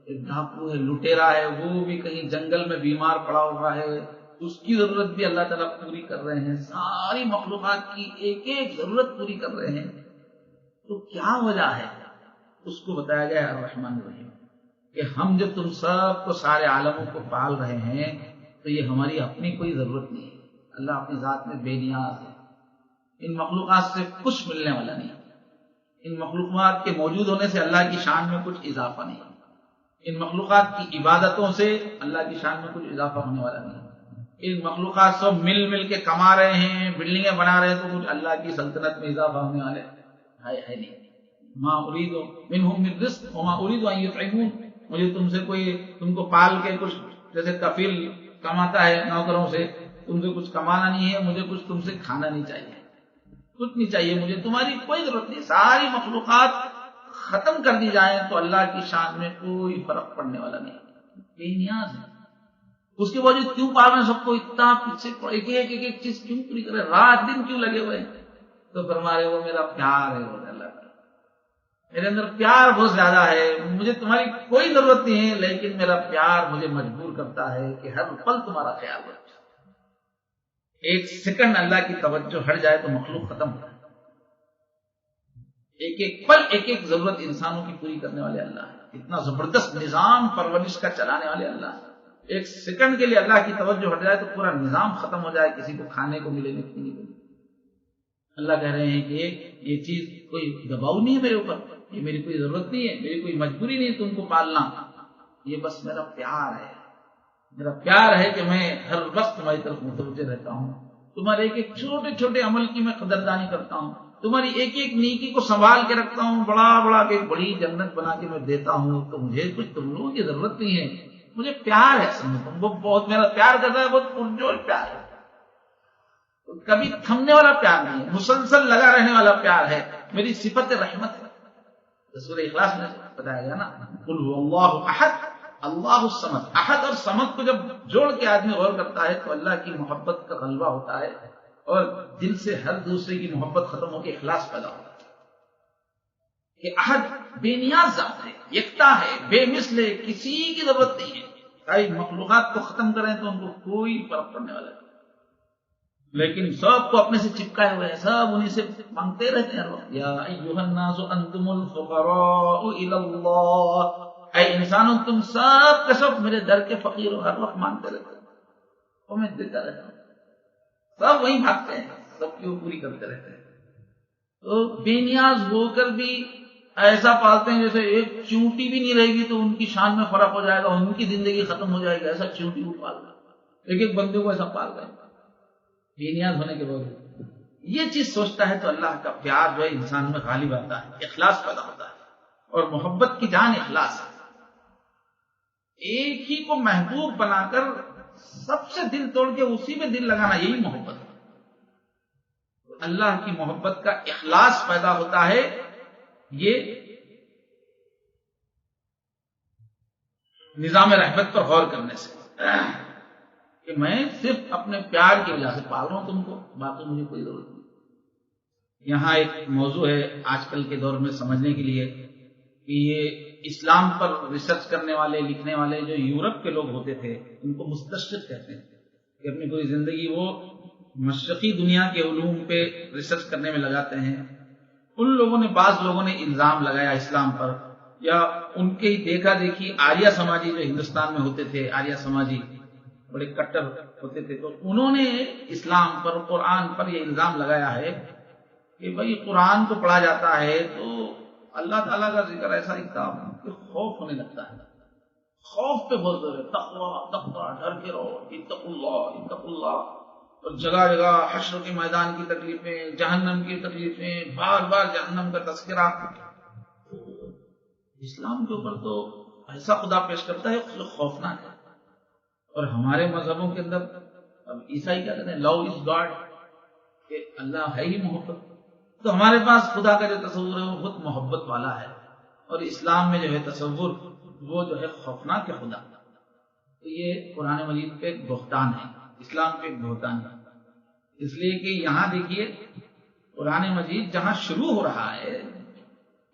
ایک ڈاکو ہے، لٹیرا ہے، وہ بھی کہیں جنگل میں بیمار پڑا ہوا ہے، اس کی ضرورت بھی اللہ تعالیٰ پوری کر رہے ہیں، ساری مخلوقات کی ایک ایک ضرورت پوری کر رہے ہیں۔ تو کیا وجہ ہے؟ اس کو بتایا گیا ہے الرحمن الرحیم کہ ہم جو تم سب کو سارے عالموں کو پال رہے ہیں تو یہ ہماری اپنی کوئی ضرورت نہیں ہے، اللہ اپنی ذات میں بے نیاز ہے، ان مخلوقات سے کچھ ملنے والا نہیں، ان مخلوقات کے موجود ہونے سے اللہ کی شان میں کچھ اضافہ نہیں، ان مخلوقات کی عبادتوں سے اللہ کی شان میں کچھ اضافہ ہونے والا نہیں، ان مخلوقات سب مل مل کے کما رہے ہیں، بلڈنگیں بنا رہے ہیں تو کچھ اللہ کی سلطنت میں اضافہ ہونے والے ہے نہیں۔ ما اريد منهم من رزق وما اريد ان يطعمون، مجھے تم کو پال کے کچھ جیسے کفیل کماتا ہے نوکروں سے، تم سے کچھ کمانا نہیں ہے، مجھے کچھ تم سے کھانا نہیں چاہیے، کچھ نہیں چاہیے مجھے، تمہاری کوئی ضرورت نہیں۔ ساری مخلوقات ختم کر دی جائیں تو اللہ کی شان میں کوئی فرق پڑنے والا نہیں، بے نیاز ہے۔ اس کے باوجود کیوں پال رہے ہیں سب کو، اتنا پیچھے ایک ایک چیز کیوں پوری کر رہے، رات دن کیوں لگے ہوئے ہیں؟ تو فرما رہے وہ میرا پیار ہے، وہ اللہ کا میرے اندر پیار بہت زیادہ ہے، مجھے تمہاری کوئی ضرورت نہیں ہے، لیکن میرا پیار مجھے مجبور کرتا ہے کہ ہر پل تمہارا خیال رکھوں۔ ایک سیکنڈ اللہ کی توجہ ہٹ جائے تو مخلوق ختم ہو جائے، ایک ایک پل ایک ایک ضرورت انسانوں کی پوری کرنے والے اللہ ہے، اتنا زبردست نظام پرورش کا چلانے والے اللہ ہے۔ ایک سیکنڈ کے لیے اللہ کی توجہ ہٹ جائے تو پورا نظام ختم ہو جائے، کسی کو کھانے کو ملے نہیں، پینے کو ملے۔ اللہ کہہ رہے ہیں کہ یہ چیز کوئی دباؤ نہیں ہے میرے اوپر، یہ میری کوئی ضرورت نہیں ہے، میری کوئی مجبوری نہیں ہے تم کو پالنا، یہ بس میرا پیار ہے، میرا پیار ہے کہ میں ہر وقت تمہاری طرف متوجہ رہتا ہوں، تمہارے ایک ایک چھوٹے چھوٹے عمل کی میں قدردانی کرتا ہوں، تمہاری ایک ایک نیکی کو سنبھال کے رکھتا ہوں، بڑا بڑا کہ ایک بڑی جنت بنا کے میں دیتا ہوں، تو مجھے کچھ تم لوگوں کی ضرورت نہیں ہے، مجھے پیار ہے، تم کو بہت میرا پیار کرتا ہے، بہت پرجوش پیار ہے، کبھی تھمنے والا پیار نہیں ہے، مسلسل لگا رہنے والا پیار ہے، میری صفت رحمت ہے۔ سورہ اخلاص میں بتایا گیا نا، قل هو اللہ احد اللہ الصمد. احد اور صمد کو جب جوڑ کے آدمی غور کرتا ہے تو اللہ کی محبت کا غلبہ ہوتا ہے اور دل سے ہر دوسرے کی محبت ختم ہو کے اخلاص پیدا ہوتا ہے. کہ احد بے نیاز ذات ہے، یکتا ہے، بے مثل ہے، کسی کی ضرورت نہیں ہے. چاہے مخلوقات کو ختم کریں تو ان کو کوئی فرق پڑنے والا نہیں، لیکن سب کو اپنے سے چپکائے ہوئے ہیں، سب انہیں سے مانگتے رہتے ہیں. یا ایھا الناس انتم الفقراء الی اللہ، اے انسانوں تم سب کے سب میرے در کے فقیر ہو، ہر وقت مانگتے رہتے ہیں اور میں دیتا رہتا ہوں. سب وہیں بھاگتے ہیں، سب کی وہ پوری کرتے رہتے ہیں. تو بے نیاز ہو کر بھی ایسا پالتے ہیں جیسے ایک چونٹی بھی نہیں رہے گی تو ان کی شان میں فرق ہو جائے گا، ان کی زندگی ختم ہو جائے گی. ایسا چونٹی کو پال رہا ہے، ایک ایک بندے کو ایسا پال رہے ہیں بے نیاز ہونے کے باوجود. یہ چیز سوچتا ہے تو اللہ کا پیار جو ہے انسان میں غالب آتا ہے، اخلاص پیدا ہوتا ہے. اور محبت کی جان اخلاص ہے. ایک ہی کو محبوب بنا کر سب سے دل توڑ کے اسی میں دل لگانا، یہی محبت ہے. اللہ کی محبت کا اخلاص پیدا ہوتا ہے. یہ نظام رحمت پر غور کرنے سے کہ میں صرف اپنے پیار کی وجہ سے پال رہا ہوں تم کو، باقی مجھے کوئی ضرورت نہیں. یہاں ایک موضوع ہے آج کل کے دور میں سمجھنے کے لیے کہ یہ اسلام پر ریسرچ کرنے والے لکھنے والے جو یورپ کے لوگ ہوتے تھے ان کو مستشرق کہتے ہیں کہ اپنی پوری زندگی وہ مشرقی دنیا کے علوم پہ ریسرچ کرنے میں لگاتے ہیں. ان لوگوں نے، بعض لوگوں نے الزام لگایا اسلام پر، یا ان کے ہی دیکھا دیکھی آریہ سماجی جو ہندوستان میں ہوتے تھے، آریہ سماجی بڑے کٹر ہوتے تھے، تو انہوں نے اسلام پر، قرآن پر یہ الزام لگایا ہے کہ بھائی قرآن کو پڑھا جاتا ہے تو اللہ تعالیٰ کا ذکر ایسا لکھتا کہ خوف ہونے لگتا ہے. خوف پہ بہت زور ہے، تقویٰ تقویٰ، ڈر کے رہو، اتقوا اللہ اتقوا اللہ. اور جگہ جگہ حشر کے میدان کی تکلیفیں، جہنم کی تکلیفیں، بار بار جہنم کا تذکرہ. اسلام کے اوپر تو ایسا خدا پیش کرتا ہے جو خوفناک ہے. اور ہمارے مذہبوں کے اندر اب عیسائی کیا کہتے ہیں، لو از گاڈ، کہ اللہ ہے ہی محبت. تو ہمارے پاس خدا کا جو تصور ہے وہ بہت محبت والا ہے، اور اسلام میں جو ہے تصور وہ جو ہے خوفناک ہے خدا. تو یہ قرآن مجید پہ ایک بہتان ہے، اسلام پہ ایک بہتان ہے. اس لیے کہ یہاں دیکھیے قرآن مجید جہاں شروع ہو رہا ہے،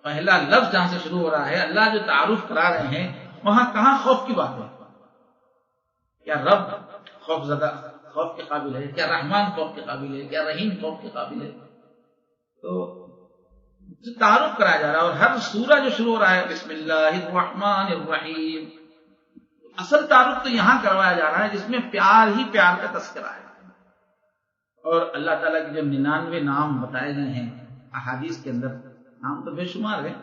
پہلا لفظ جہاں سے شروع ہو رہا ہے، اللہ جو تعارف کرا رہے ہیں، وہاں کہاں خوف کی بات ہے؟ کیا رب خوف زدہ خوف کے قابل ہے؟ کیا رحمان خوف کے قابل ہے؟ کیا رحیم خوف کے قابل ہے؟ تو تعارف کرایا جا رہا ہے. اور ہر سورہ جو شروع ہو رہا ہے بسم اللہ الرحمن الرحیم، اصل تعارف تو یہاں کروایا جا رہا ہے جس میں پیار ہی پیار کا تذکرہ ہے. اور اللہ تعالیٰ کے جو 99 نام بتائے گئے ہیں احادیث کے اندر، نام تو بے شمار ہیں،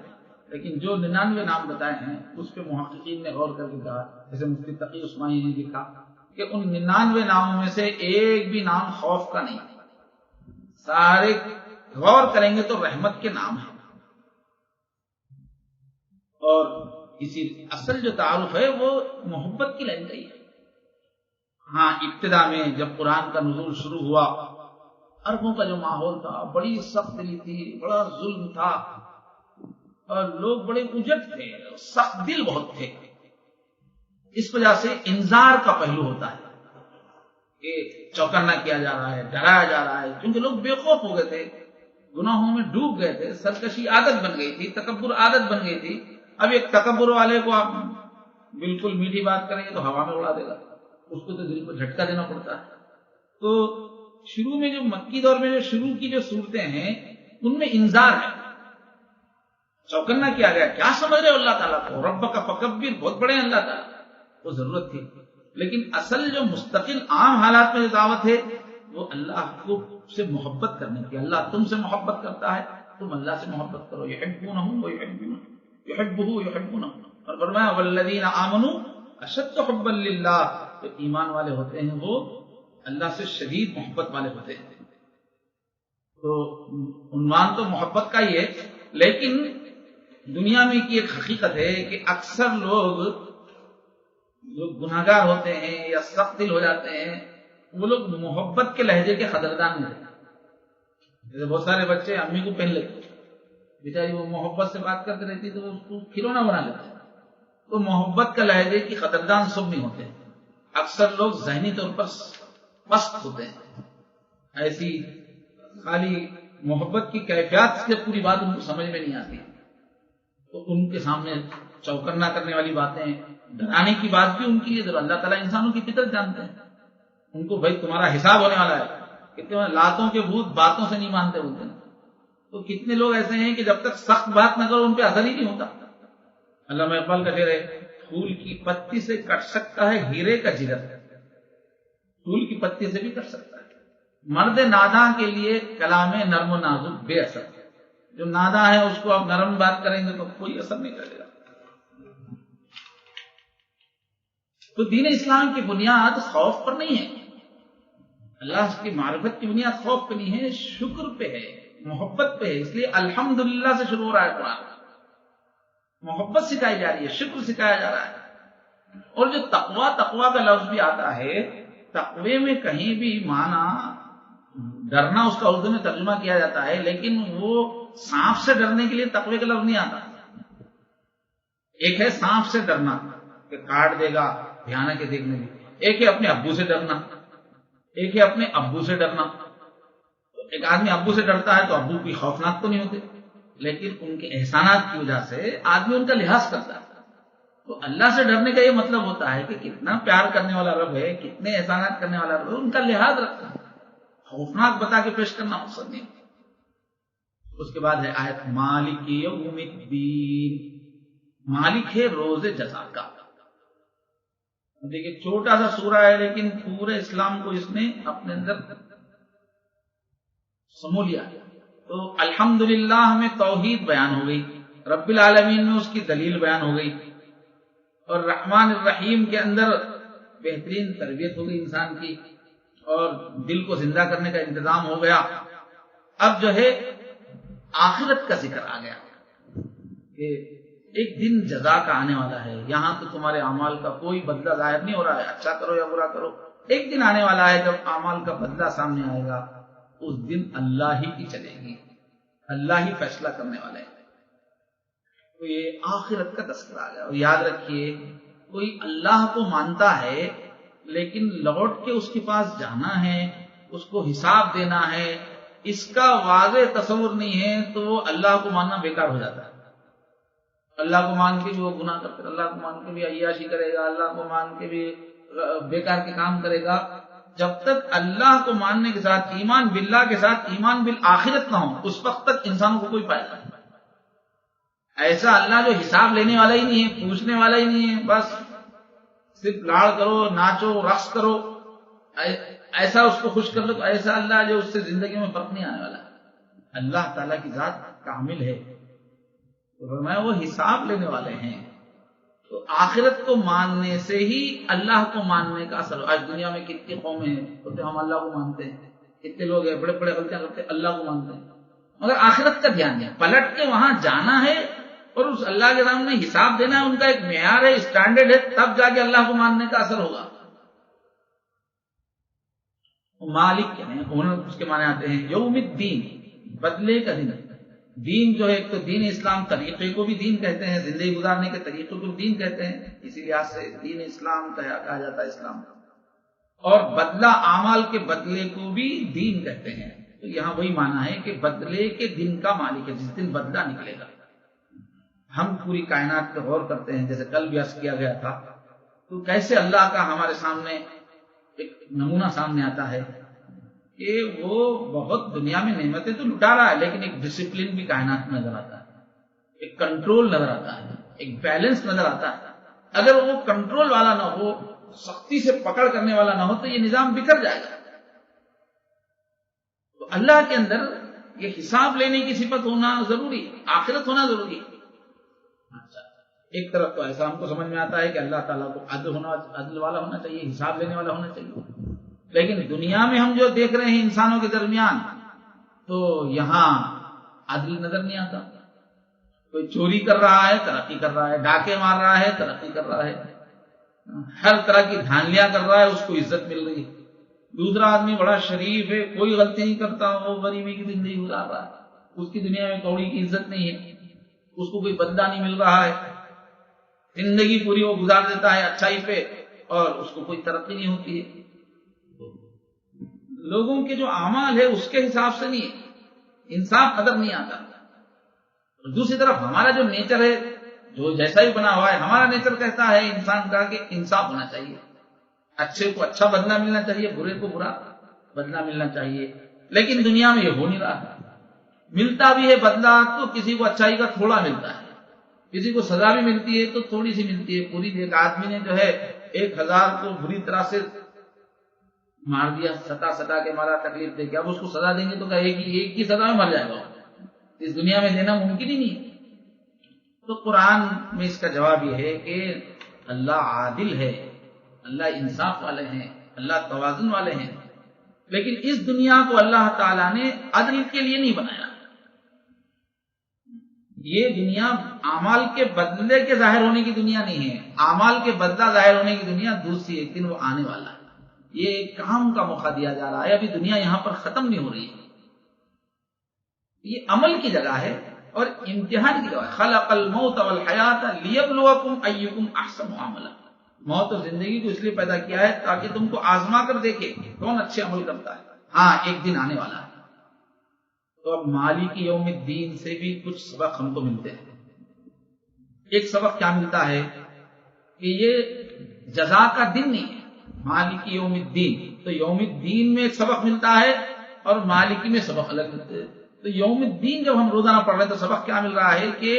لیکن جو 99 نام بتائے ہیں اس پہ محققین نے غور کر کے کہا، جیسے مفتی تقی عثمانی نے لکھا کہ ان 99 ناموں میں سے ایک بھی نام خوف کا نہیں، سارے غور کریں گے تو رحمت کے نام ہیں. اور اسی اصل جو تعارف ہے وہ محبت کی لائن گئی ہے. ہاں ابتدا میں جب قرآن کا نزول شروع ہوا، عربوں کا جو ماحول تھا بڑی سخت دلی تھی، بڑا ظلم تھا، اور لوگ بڑے اجٹ تھے، سخت دل بہت تھے. اس وجہ سے انذار کا پہلو ہوتا ہے کہ چوکنا کیا جا رہا ہے، ڈرایا جا رہا ہے، کیونکہ لوگ بے خوف ہو گئے تھے، گناہوں میں ڈوب گئے تھے، سرکشی عادت بن گئی تھی، تکبر عادت بن گئی تھی. اب ایک تکبر والے کو آپ بالکل میٹھی بات کریں گے تو ہوا میں اڑا دے گا، اس کو تو دل کو جھٹکا دینا پڑتا ہے. تو شروع میں جو مکی دور میں جو شروع کی جو صورتیں ہیں ان میں انذار ہے، چوکنا کیا گیا، کیا سمجھ رہے ہو اللہ تعالیٰ کو، رب کا فکبر، بہت بڑے ہیں اللہ تعالیٰ، وہ ضرورت تھی. لیکن اصل جو مستقل عام حالات میں جو دعوت ہے وہ اللہ کو سے محبت کرنے کی. اللہ تم سے محبت کرتا ہے، تم اللہ سے محبت کرو. یحبونہ ویحبونہ یحبہ یحبونہ. اور فرمایا والذین آمنوا اشد حبا للہ، جو ایمان والے ہوتے ہیں وہ اللہ سے شدید محبت والے ہوتے ہیں. تو عنوان تو محبت کا ہی ہے، لیکن دنیا میں کی ایک حقیقت ہے کہ اکثر لوگ جو گناہگار ہوتے ہیں یا سخت دل ہو جاتے ہیں وہ لوگ محبت کے لہجے کے قدردان نہیں رہتے. جیسے بہت سارے بچے امی کو پہن لیتے، بیچاری وہ محبت سے بات کرتے رہتی تو وہ اس کو کھلونا بنا لیتے. تو محبت کا لہجے کی قدردان سب نہیں ہوتے. اکثر لوگ ذہنی طور پر پست ہوتے ہیں. ایسی خالی محبت کی کیفیات سے پوری بات ان کو سمجھ میں نہیں آتی. تو ان کے سامنے چوکنا کرنے والی باتیں، ڈرانے کی بات بھی ان کے لیے ضرور. اللہ تعالیٰ انسانوں کی فطرت جانتے ہیں. ان کو بھائی تمہارا حساب ہونے والا ہے. کتنے لاتوں کے بھوت باتوں سے نہیں مانتے بولتے ہیں. تو کتنے لوگ ایسے ہیں کہ جب تک سخت بات نہ کرو ان پہ اثر ہی نہیں ہوتا. علامہ اقبال کا شعر ہے، پھول کی پتی سے کٹ سکتا ہے ہیرے کا جگر، پھول کی پتی سے بھی کٹ سکتا ہے. مرد ناداں کے لیے کلام نرم و نازک بے اثر. جو ناداں ہے اس کو آپ نرم بات کریں گے تو کوئی اثر نہیں کرے گا. تو دین اسلام کی بنیاد خوف پر نہیں ہے. اللہ کی معرفت کی بنیاد خوف پہ نہیں ہے، شکر پہ ہے، محبت پہ ہے. اس لیے الحمدللہ سے شروع ہو رہا ہے قرآن. محبت سکھائی جا رہی ہے، شکر سکھایا جا رہا ہے. اور جو تقوی کا لفظ بھی آتا ہے، تقوی میں کہیں بھی معنی ڈرنا اس کا اردو میں ترجمہ کیا جاتا ہے، لیکن وہ سانپ سے ڈرنے کے لیے تقوی کا لفظ نہیں آتا. ایک ہے سانپ سے ڈرنا کہ کاٹ دے گا، بھیانک ہے دیکھنے میں. ایک ہے اپنے ابو سے ڈرنا، ایک ہے اپنے ابو سے ڈرنا. ایک آدمی ابو سے ڈرتا ہے تو ابو کی خوفناک تو نہیں ہوتے، لیکن ان کے احسانات کی وجہ سے آدمی ان کا لحاظ کرتا ہے. تو اللہ سے ڈرنے کا یہ مطلب ہوتا ہے کہ کتنا پیار کرنے والا رب ہے، کتنے احسانات کرنے والا رب ہے، ان کا لحاظ رکھنا. خوفناک بتا کے پیش کرنا مقصد نہیں. اس کے بعد ہے آیت مالک یوم الدین. مالک ہے روز جزا کا. دیکھیے چھوٹا سا سورہ ہے لیکن پورے اسلام کو اس نے اپنے اندر سمو لیا. تو الحمدللہ ہمیں توحید بیان ہو گئی، رب العالمین میں اس کی دلیل بیان ہو گئی، اور رحمان الرحیم کے اندر بہترین تربیت ہو گئی انسان کی، اور دل کو زندہ کرنے کا انتظام ہو گیا. اب جو ہے آخرت کا ذکر آ گیا کہ ایک دن جزا کا آنے والا ہے. یہاں تو تمہارے اعمال کا کوئی بدلہ ظاہر نہیں ہو رہا ہے، اچھا کرو یا برا کرو. ایک دن آنے والا ہے جب اعمال کا بدلہ سامنے آئے گا. اس دن اللہ ہی کی چلے گی، اللہ ہی فیصلہ کرنے والے ہیں. تو یہ آخرت کا تذکرہ آ گیا. اور یاد رکھیے، کوئی اللہ کو مانتا ہے لیکن لوٹ کے اس کے پاس جانا ہے، اس کو حساب دینا ہے، اس کا واضح تصور نہیں ہے تو وہ اللہ کو ماننا بیکار ہو جاتا ہے. اللہ کو مان کے بھی وہ گناہ کرتے، اللہ کو مان کے بھی عیاشی کرے گا، اللہ کو مان کے بھی بیکار کے کام کرے گا. جب تک اللہ کو ماننے کے ساتھ ایمان باللہ کے ساتھ ایمان بالآخرت نہ ہو، اس وقت تک انسانوں کو کوئی فائدہ نہیں. ایسا اللہ جو حساب لینے والا ہی نہیں ہے، پوچھنے والا ہی نہیں ہے، بس صرف لاڑ کرو، ناچو، رقص کرو، ایسا اس کو خوش کر لو. ایسا اللہ جو اس سے زندگی میں فرق نہیں آنے والا. اللہ تعالیٰ کی ذات کامل ہے، تو فرمایا وہ حساب لینے والے ہیں. تو آخرت کو ماننے سے ہی اللہ کو ماننے کا اثر. آج دنیا میں کتنی قومیں ہیں بولتے ہم اللہ کو مانتے ہیں، کتنے لوگ ہیں بڑے بڑے غلطیاں کرتے ہیں، اللہ کو مانتے ہیں، مگر آخرت کا دھیان نہیں. پلٹ کے وہاں جانا ہے اور اس اللہ کے سامنے حساب دینا ہے. ان کا ایک معیار ہے، اسٹینڈرڈ ہے، تب جا کے اللہ کو ماننے کا اثر ہوگا. مالک کیا ہے؟ اس کے معنی آتے ہیں یوم الدین، بدلے کا دن. دین جو ہے ایک تو دین اسلام، طریقے کو بھی دین کہتے ہیں، زندگی گزارنے کے طریقے کو بھی دین کہتے ہیں، اسی لحاظ سے دین اسلام کہا جاتا ہے اسلام. اور بدلہ اعمال کے بدلے کو بھی دین کہتے ہیں. تو یہاں وہی معنی ہے کہ بدلے کے دن کا مالک ہے، جس دن بدلہ نکلے گا. ہم پوری کائنات پہ غور کرتے ہیں، جیسے کل بھی عرض کیا گیا تھا، تو کیسے اللہ کا ہمارے سامنے ایک نمونہ سامنے آتا ہے کہ وہ بہت دنیا میں نعمتیں تو لٹا رہا ہے، لیکن ایک ڈسپلن بھی کائنات میں نظر آتا ہے، ایک کنٹرول نظر آتا ہے، ایک بیلنس نظر آتا ہے. اگر وہ کنٹرول والا نہ ہو، سختی سے پکڑ کرنے والا نہ ہو تو یہ نظام بکھر جائے گا. تو اللہ کے اندر یہ حساب لینے کی صفت ہونا ضروری ہے، آخرت ہونا ضروری ہے. اچھا، ایک طرف تو ایسا ہم کو سمجھ میں آتا ہے کہ اللہ تعالیٰ کو عدل والا ہونا چاہیے، حساب لینے والا ہونا چاہیے. لیکن دنیا میں ہم جو دیکھ رہے ہیں انسانوں کے درمیان، تو یہاں عدل نظر نہیں آتا. کوئی چوری کر رہا ہے ترقی کر رہا ہے، ڈاکے مار رہا ہے ترقی کر رہا ہے، ہر طرح کی دھاندلیاں کر رہا ہے، اس کو عزت مل رہی ہے. دوسرا آدمی بڑا شریف ہے، کوئی غلطی نہیں کرتا، وہ غریبی کی زندگی گزار رہا ہے، اس کی دنیا میں کوڑی کی عزت نہیں ہے، اس کو کوئی بدلہ نہیں مل رہا ہے، زندگی پوری وہ گزار دیتا ہے اچھائی پہ اور اس کو کوئی ترقی نہیں ہوتی ہے۔ لوگوں کے جو اعمال ہے اس کے حساب سے نہیں ہے، انصاف نظر نہیں آتا۔ اور دوسری طرف ہمارا جو نیچر ہے، جو جیسا ہی بنا ہوا ہے، ہمارا نیچر کہتا ہے انسان کا کہ انصاف ہونا چاہیے، اچھے کو اچھا بدلہ ملنا چاہیے، برے کو برا بدلہ ملنا چاہیے، لیکن دنیا میں یہ ہو نہیں رہا ہے۔ ملتا بھی ہے بدلہ تو کسی کو اچھائی کا تھوڑا ملتا ہے، کسی کو سزا بھی ملتی ہے تو تھوڑی سی ملتی ہے۔ پوری ایک آدمی نے جو ہے 1000 کو بری طرح سے مار دیا، ستا کے مارا، تکلیف دے کے، اب اس کو سزا دیں گے تو ایک کی سزا میں مر جائے گا، اس دنیا میں دینا ممکن ہی نہیں۔ تو قرآن میں اس کا جواب یہ ہے کہ اللہ عادل ہے، اللہ انصاف والے ہیں، اللہ توازن والے ہیں، لیکن اس دنیا کو اللہ تعالیٰ نے عدل کے لیے نہیں بنایا۔ یہ دنیا اعمال کے بدلے کے ظاہر ہونے کی دنیا نہیں ہے، اعمال کے بدلہ ظاہر ہونے کی دنیا دوسری، ایک دن وہ آنے والا ہے۔ یہ ایک کام کا موقع دیا جا رہا ہے، ابھی دنیا یہاں پر ختم نہیں ہو رہی ہے۔ یہ عمل کی جگہ ہے اور امتحان کی جگہ ہے۔ خلق الموت والحیات لیبلوکم ایکم احسن عملا، موت اور زندگی کو اس لیے پیدا کیا ہے تاکہ تم کو آزما کر دیکھے کون اچھے عمل کرتا ہے۔ ہاں ایک دن آنے والا ہے۔ تو اب مالک یوم الدین سے بھی کچھ سبق ہم کو ملتے ہیں۔ ایک سبق کیا ملتا ہے کہ یہ جزا کا دن نہیں ہے، مالک یوم الدین، تو یوم الدین میں ایک سبق ملتا ہے اور مالکی میں سبق الگ ملتے ہیں۔ تو یوم الدین جب ہم روزانہ پڑھ رہے ہیں تو سبق کیا مل رہا ہے کہ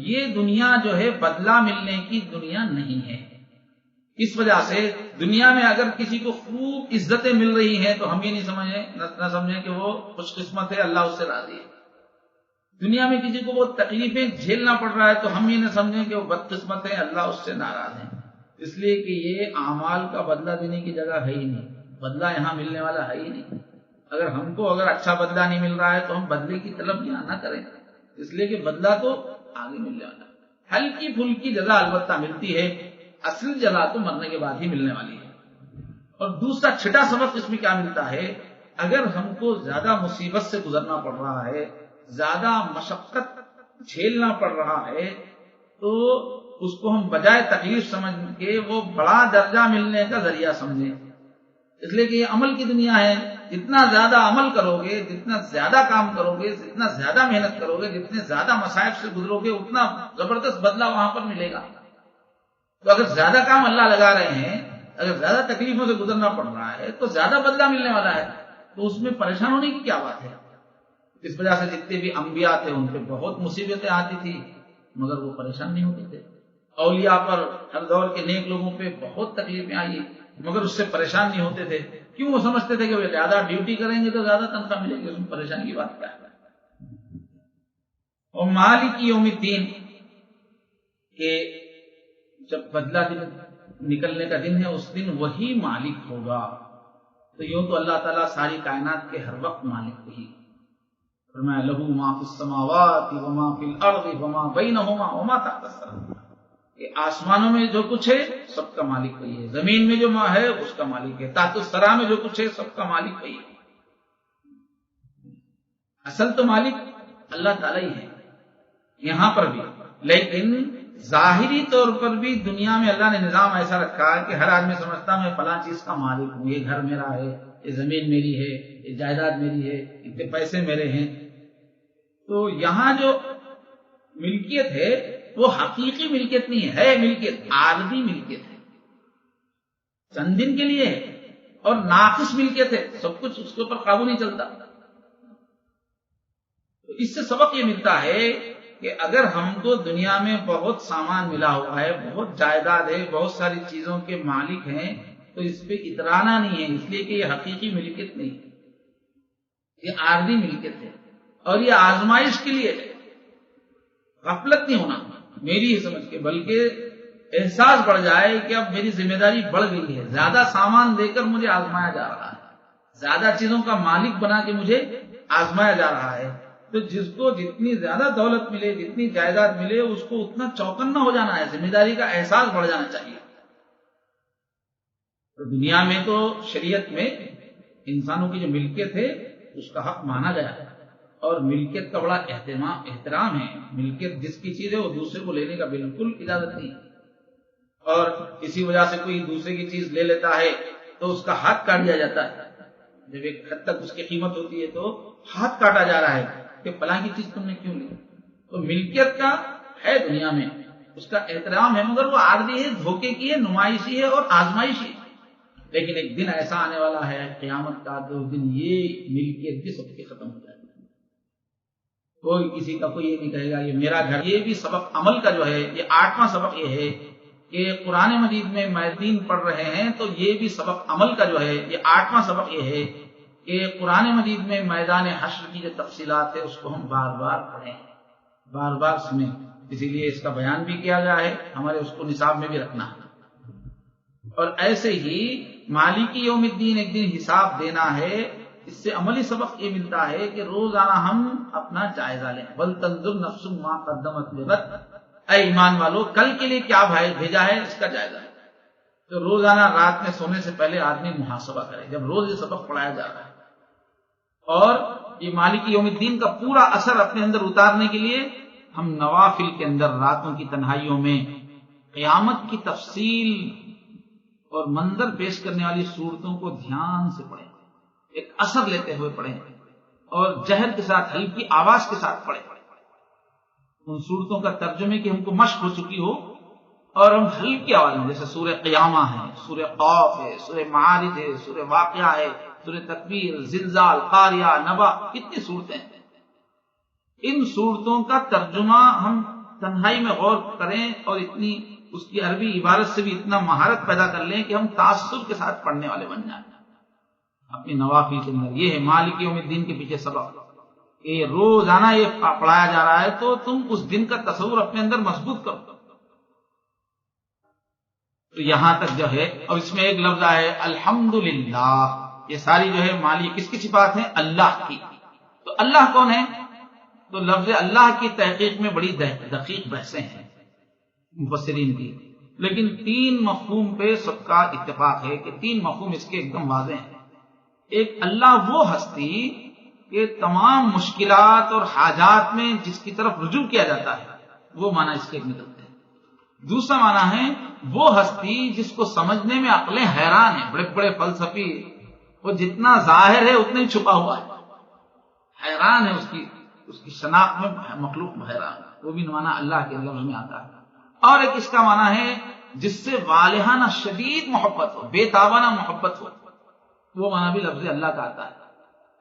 یہ دنیا جو ہے بدلہ ملنے کی دنیا نہیں ہے۔ اس وجہ سے دنیا میں اگر کسی کو خوب عزتیں مل رہی ہیں تو ہم یہ نہ سمجھیں کہ وہ خوش قسمت ہے، اللہ اس سے راضی ہے۔ دنیا میں کسی کو وہ تکلیفیں جھیلنا پڑ رہا ہے تو ہم یہ نہ سمجھیں کہ وہ بد قسمت ہے، اللہ اس سے ناراض ہے، اس لیے کہ یہ اعمال کا بدلہ دینے کی جگہ ہے ہی نہیں، بدلہ یہاں ملنے والا ہے ہی نہیں۔ اگر ہم کو اچھا بدلہ نہیں مل رہا ہے تو ہم بدلے کی طلب یہاں نہ کریں، اس لیے کہ بدلہ تو آگے ملنے والا ہے۔ ہلکی پھلکی جزا البتہ ملتی ہے، اصل جزا تو مرنے کے بعد ہی ملنے والی ہے۔ اور دوسرا چھٹا سبق اس میں کیا ملتا ہے، اگر ہم کو زیادہ مصیبت سے گزرنا پڑ رہا ہے، زیادہ مشقت جھیلنا پڑ رہا ہے، تو اس کو ہم بجائے تکلیف سمجھ کے وہ بڑا درجہ ملنے کا ذریعہ سمجھیں، اس لیے کہ یہ عمل کی دنیا ہے۔ جتنا زیادہ عمل کرو گے، جتنا زیادہ کام کرو گے، جتنا زیادہ محنت کرو گے، جتنے زیادہ مصائب سے گزرو گے، اتنا زبردست بدلہ وہاں پر ملے گا۔ تو اگر زیادہ کام اللہ لگا رہے ہیں، اگر زیادہ تکلیفوں سے گزرنا پڑ رہا ہے تو زیادہ بدلہ ملنے والا ہے، تو اس میں پریشان ہونے کی کیا بات ہے؟ اس وجہ سے جتنے بھی انبیاء تھے ان پہ بہت مصیبتیں آتی تھی مگر وہ پریشان نہیں ہوتے تھے۔ اولیاء پر، ہر دور کے نیک لوگوں پہ بہت تکلیفیں آئی مگر اس سے پریشان نہیں ہوتے تھے، کیوں؟ وہ سمجھتے تھے کہ وہ زیادہ ڈیوٹی کریں گے تو زیادہ تنخواہ ملے گی، اس میں پریشانی کی بات کیا ہے؟ اور مالک یوم الدین کہ جب بدلہ دن نکلنے کا دن ہے، اس دن وہی مالک ہوگا۔ تو یوں تو اللہ تعالیٰ ساری کائنات کے ہر وقت مالک وہی، فرمایا لہو ما فی السماوات وما فی الارض وما بینہما وما تحت الثری، کہ آسمانوں میں جو کچھ ہے سب کا مالک وہی ہے، زمین میں جو ہے اس کا مالک ہے، تحت الثری میں جو کچھ ہے سب کا مالک وہی ہے۔ اصل تو مالک اللہ تعالیٰ ہی ہے یہاں پر بھی، لیکن ظاہری طور پر بھی دنیا میں اللہ نے نظام ایسا رکھا ہے کہ ہر آدمی سمجھتا میں فلاں چیز کا مالک ہوں، یہ گھر میرا ہے، یہ زمین میری ہے، یہ جائیداد میری ہے، اتنے پیسے میرے ہیں۔ تو یہاں جو ملکیت ہے وہ حقیقی ملکیت نہیں ہے، ملکیت عارضی ملکیت ہے، چند دن کے لیے ہے اور ناقص ملکیت ہے، سب کچھ اس کے اوپر قابو نہیں چلتا۔ تو اس سے سبق یہ ملتا ہے کہ اگر ہم کو دنیا میں بہت سامان ملا ہوا ہے، بہت جائیداد ہے، بہت ساری چیزوں کے مالک ہیں، تو اس پہ اترانا نہیں ہے، اس لیے کہ یہ حقیقی ملکیت نہیں، یہ عارضی ملکیت ہے اور یہ آزمائش کے لیے ہے۔ غفلت نہیں ہونا میری ہی سمجھ کے، بلکہ احساس بڑھ جائے کہ اب میری ذمہ داری بڑھ گئی ہے، زیادہ سامان دے کر مجھے آزمایا جا رہا ہے، زیادہ چیزوں کا مالک بنا کے مجھے آزمایا جا رہا ہے۔ تو جس کو جتنی زیادہ دولت ملے، جتنی جائیداد ملے، اس کو اتنا چوکنا ہو جانا ہے، ذمہ داری کا احساس بڑھ جانا چاہیے۔ تو دنیا میں تو شریعت میں انسانوں کی جو ملکیت ہے اس کا حق مانا گیا ہے، اور ملکیت کا بڑا احترام ہے. ملکیت جس کی چیز ہے وہ دوسرے کو لینے کا بالکل اجازت نہیں. اور اسی وجہ سے کوئی دوسرے کی چیز لے لیتا ہے تو اس کا ہاتھ کاٹ دیا جاتا ہے. جب ایک حد تک اس کی قیمت ہوتی ہے تو ہاتھ کاٹا جا رہا ہے کہ فلاں کی چیز تم نے کیوں لی. تو ملکیت کا ہے دنیا میں اس کا احترام ہے، مگر وہ عارضی ہے، دھوکے کی ہے، نمائشی ہے اور آزمائشی ہے. لیکن ایک دن ایسا آنے والا ہے قیامت کا کہ اس دن یہ ملکیت بھی سب کی ختم ہو جائے گی. کوئی کسی کا کوئی یہ نہیں کہے گا یہ میرا گھر. یہ بھی سبق عمل کا جو ہے، یہ 8واں سبق یہ ہے کہ قرآن مجید میں میدین پڑھ رہے ہیں تو یہ بھی سبق عمل کا جو ہے، یہ 8واں سبق یہ ہے کہ قرآن مجید میں میدان حشر کی جو تفصیلات ہے اس کو ہم بار بار پڑھیں، بار بار سنیں. اسی لیے اس کا بیان بھی کیا گیا ہے، ہمارے اس کو نصاب میں بھی رکھنا ہے. اور ایسے ہی مالک یوم الدین، ایک دن حساب دینا ہے. اس سے عملی سبق یہ ملتا ہے کہ روزانہ ہم اپنا جائزہ لیں. وَلْتَنْظُرْ نَفْسٌ مَا قَدَّمَتْ لِغَدٍ، اے ایمان والو کل کے لیے کیا بھیجا ہے اس کا جائزہ. تو روزانہ رات میں سونے سے پہلے آدمی محاسبہ کرے جب روز یہ سبق پڑھایا جا رہا ہے. اور یہ مالک یوم الدین کا پورا اثر اپنے اندر اتارنے کے لیے ہم نوافل کے اندر راتوں کی تنہائیوں میں قیامت کی تفصیل اور منظر پیش کرنے والی صورتوں کو دھیان سے پڑھیں، ایک اثر لیتے ہوئے پڑھیں اور جہر کے ساتھ، ہلکی آواز کے ساتھ پڑھیں. ان صورتوں کا ترجمے کی ہم کو مشق ہو چکی ہو اور ہم ہلکی آواز میں، جیسے سورہ قیامہ ہے، سورہ قاف ہے، سورہ معارج ہے، سورہ واقعہ ہے، سورہ تکویر، زلزال، قاریہ، نبا، کتنی صورتیں ہیں. ان صورتوں کا ترجمہ ہم تنہائی میں غور کریں اور اتنی اس کی عربی عبارت سے بھی اتنا مہارت پیدا کر لیں کہ ہم تاثر کے ساتھ پڑھنے والے بن جائیں اپنی نوافل کے اندر. یہ ہے مالک یوم الدین کے پیچھے سبق. یہ روزانہ یہ پڑھایا جا رہا ہے تو تم اس دن کا تصور اپنے اندر مضبوط کرو. تو یہاں تک جو ہے، اور اس میں ایک لفظ ہے الحمدللہ. یہ ساری جو ہے مالک کس کی صفات ہیں؟ اللہ کی. تو اللہ کون ہے؟ تو لفظ اللہ کی تحقیق میں بڑی دقیق بحثیں ہیں مفسرین کی، لیکن 3 مفہوم پہ سب کا اتفاق ہے کہ 3 مفہوم اس کے ایک دم واضح ہیں. ایک، اللہ وہ ہستی کہ تمام مشکلات اور حاجات میں جس کی طرف رجوع کیا جاتا ہے، وہ معنی اس کے ایک نکلتے ہیں. دوسرا معنی ہے وہ ہستی جس کو سمجھنے میں عقلیں حیران ہیں. بڑے بڑے فلسفی، وہ جتنا ظاہر ہے اتنا ہی چھپا ہوا ہے، حیران ہے اس کی شناخت میں مخلوق حیران. وہ بھی معنی اللہ کے لفظ میں آتا ہے. اور ایک اس کا معنی ہے جس سے والہانہ شدید محبت ہو، بے تابانہ محبت ہو، وہ معنی بھی لفظ اللہ کا آتا ہے.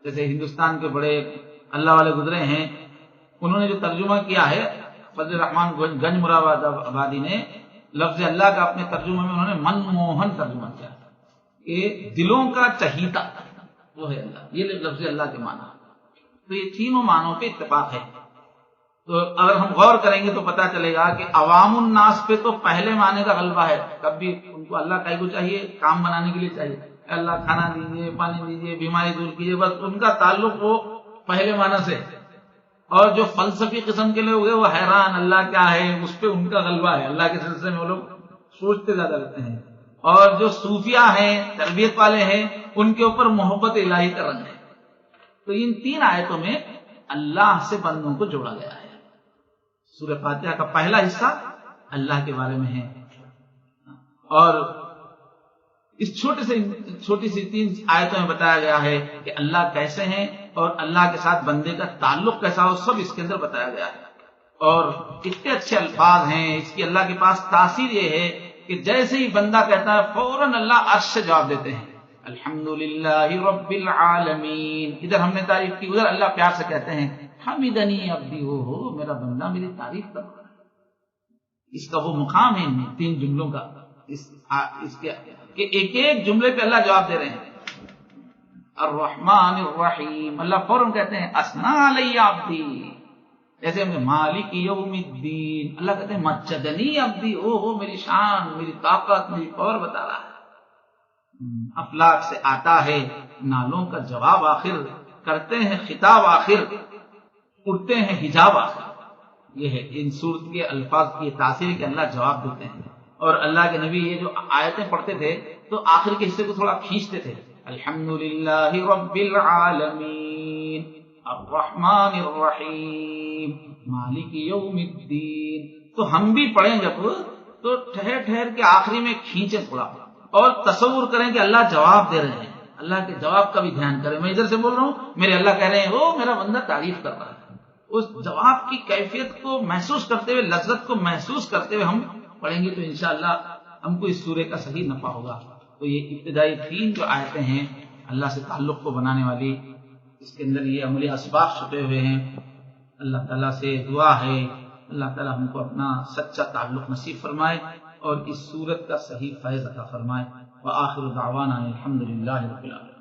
جیسے ہندوستان کے بڑے اللہ والے گزرے ہیں، انہوں نے جو ترجمہ کیا ہے، فضل الرحمان گنج مراد آبادی نے لفظ اللہ کا اپنے ترجمے میں انہوں نے من موہن ترجمہ کیا کہ دلوں کا چہیتا، وہ ہے اللہ. یہ لفظ اللہ کے معنی. تو یہ تینوں معنوں پہ اتفاق ہے. تو اگر ہم غور کریں گے تو پتا چلے گا کہ عوام الناس پہ تو پہلے معنی کا غلبہ ہے. کب بھی ان کو اللہ کا کو چاہیے، کام بنانے کے لیے چاہیے، اللہ کھانا دیجیے، پانی دیجیے، بیماری دور کیجیے، بس ان کا تعلق وہ پہلے معنی سے. اور جو فلسفی قسم کے لوگ ہیں وہ حیران اللہ کیا ہے، اس پہ ان کا غلبہ ہے. اللہ کے سلسلے میں وہ لوگ سوچتے زیادہ رہتے ہیں. اور جو صوفیہ ہیں، تربیت والے ہیں، ان کے اوپر محبت الہی کا رنگ ہے. تو ان 3 آیتوں میں اللہ سے بندوں کو جوڑا گیا ہے. سورہ فاتحہ کا پہلا حصہ اللہ کے بارے میں ہے، اور اس چھوٹی سی 3 آیتوں میں بتایا گیا ہے کہ اللہ کیسے ہیں اور اللہ کے ساتھ بندے کا تعلق کیسا ہو، سب اس کے اندر بتایا گیا ہے. اور اتنے اچھے الفاظ ہیں اس کی. اللہ کے پاس تاثیر یہ ہے کہ جیسے ہی بندہ کہتا ہے فوراً اللہ عرش سے جواب دیتے ہیں الحمدللہ رب العالمین. ادھر ہم نے تعریف کی، ادھر اللہ پیار سے کہتے ہیں حمیدنی عبدی، ہو میرا بندہ میری تعریف کر رہا ہے. اس کا وہ مقام ہے ان 3 جملوں کا، اس کے کہ ایک ایک جملے پہ اللہ جواب دے رہے ہیں. الرحمن الرحیم، اللہ فوراً کہتے ہیں اثنا علی عبدی. جیسے ہم نے مالک یوم الدین، اللہ کہتے ہیں مجدنی عبدی، او میری شان، میری طاقت، میری پاور بتا رہا ہے. افلاک سے آتا ہے نالوں کا جواب آخر، کرتے ہیں خطاب آخر، اڑتے ہیں حجاب آخر. یہ ہے ان صورت کے الفاظ کی تاثیر کہ اللہ جواب دیتے ہیں. اور اللہ کے نبی یہ جو آیتیں پڑھتے تھے تو آخر کے حصے کو تھوڑا کھینچتے تھے الحمدللہ رب العالمین. الرحمن الرحیم مالک یوم الدین. تو ہم بھی پڑھیں جب تو ٹھہر ٹھہر کے آخری میں کھینچیں تھوڑا اور تصور کریں کہ اللہ جواب دے رہے ہیں. اللہ کے جواب کا بھی دھیان کریں. میں ادھر سے بول رہا ہوں، میرے اللہ کہہ رہے ہیں وہ میرا بندہ تعریف کر رہا ہے. اس جواب کی کیفیت کو محسوس کرتے ہوئے، لذت کو محسوس کرتے ہوئے ہم پڑھیں گے تو انشاءاللہ ہم کو اس سورے کا صحیح نفع ہوگا. تو یہ ابتدائی 3 جو آیتیں ہیں اللہ سے تعلق کو بنانے والی، اس کے اندر یہ عملی اسباب چھپے ہوئے ہیں. اللہ تعالیٰ سے دعا ہے اللہ تعالیٰ ہم کو اپنا سچا تعلق نصیب فرمائے اور اس سورت کا صحیح فیض عطا فرمائے. وآخر دعوانا الحمدللہ رب العالمین.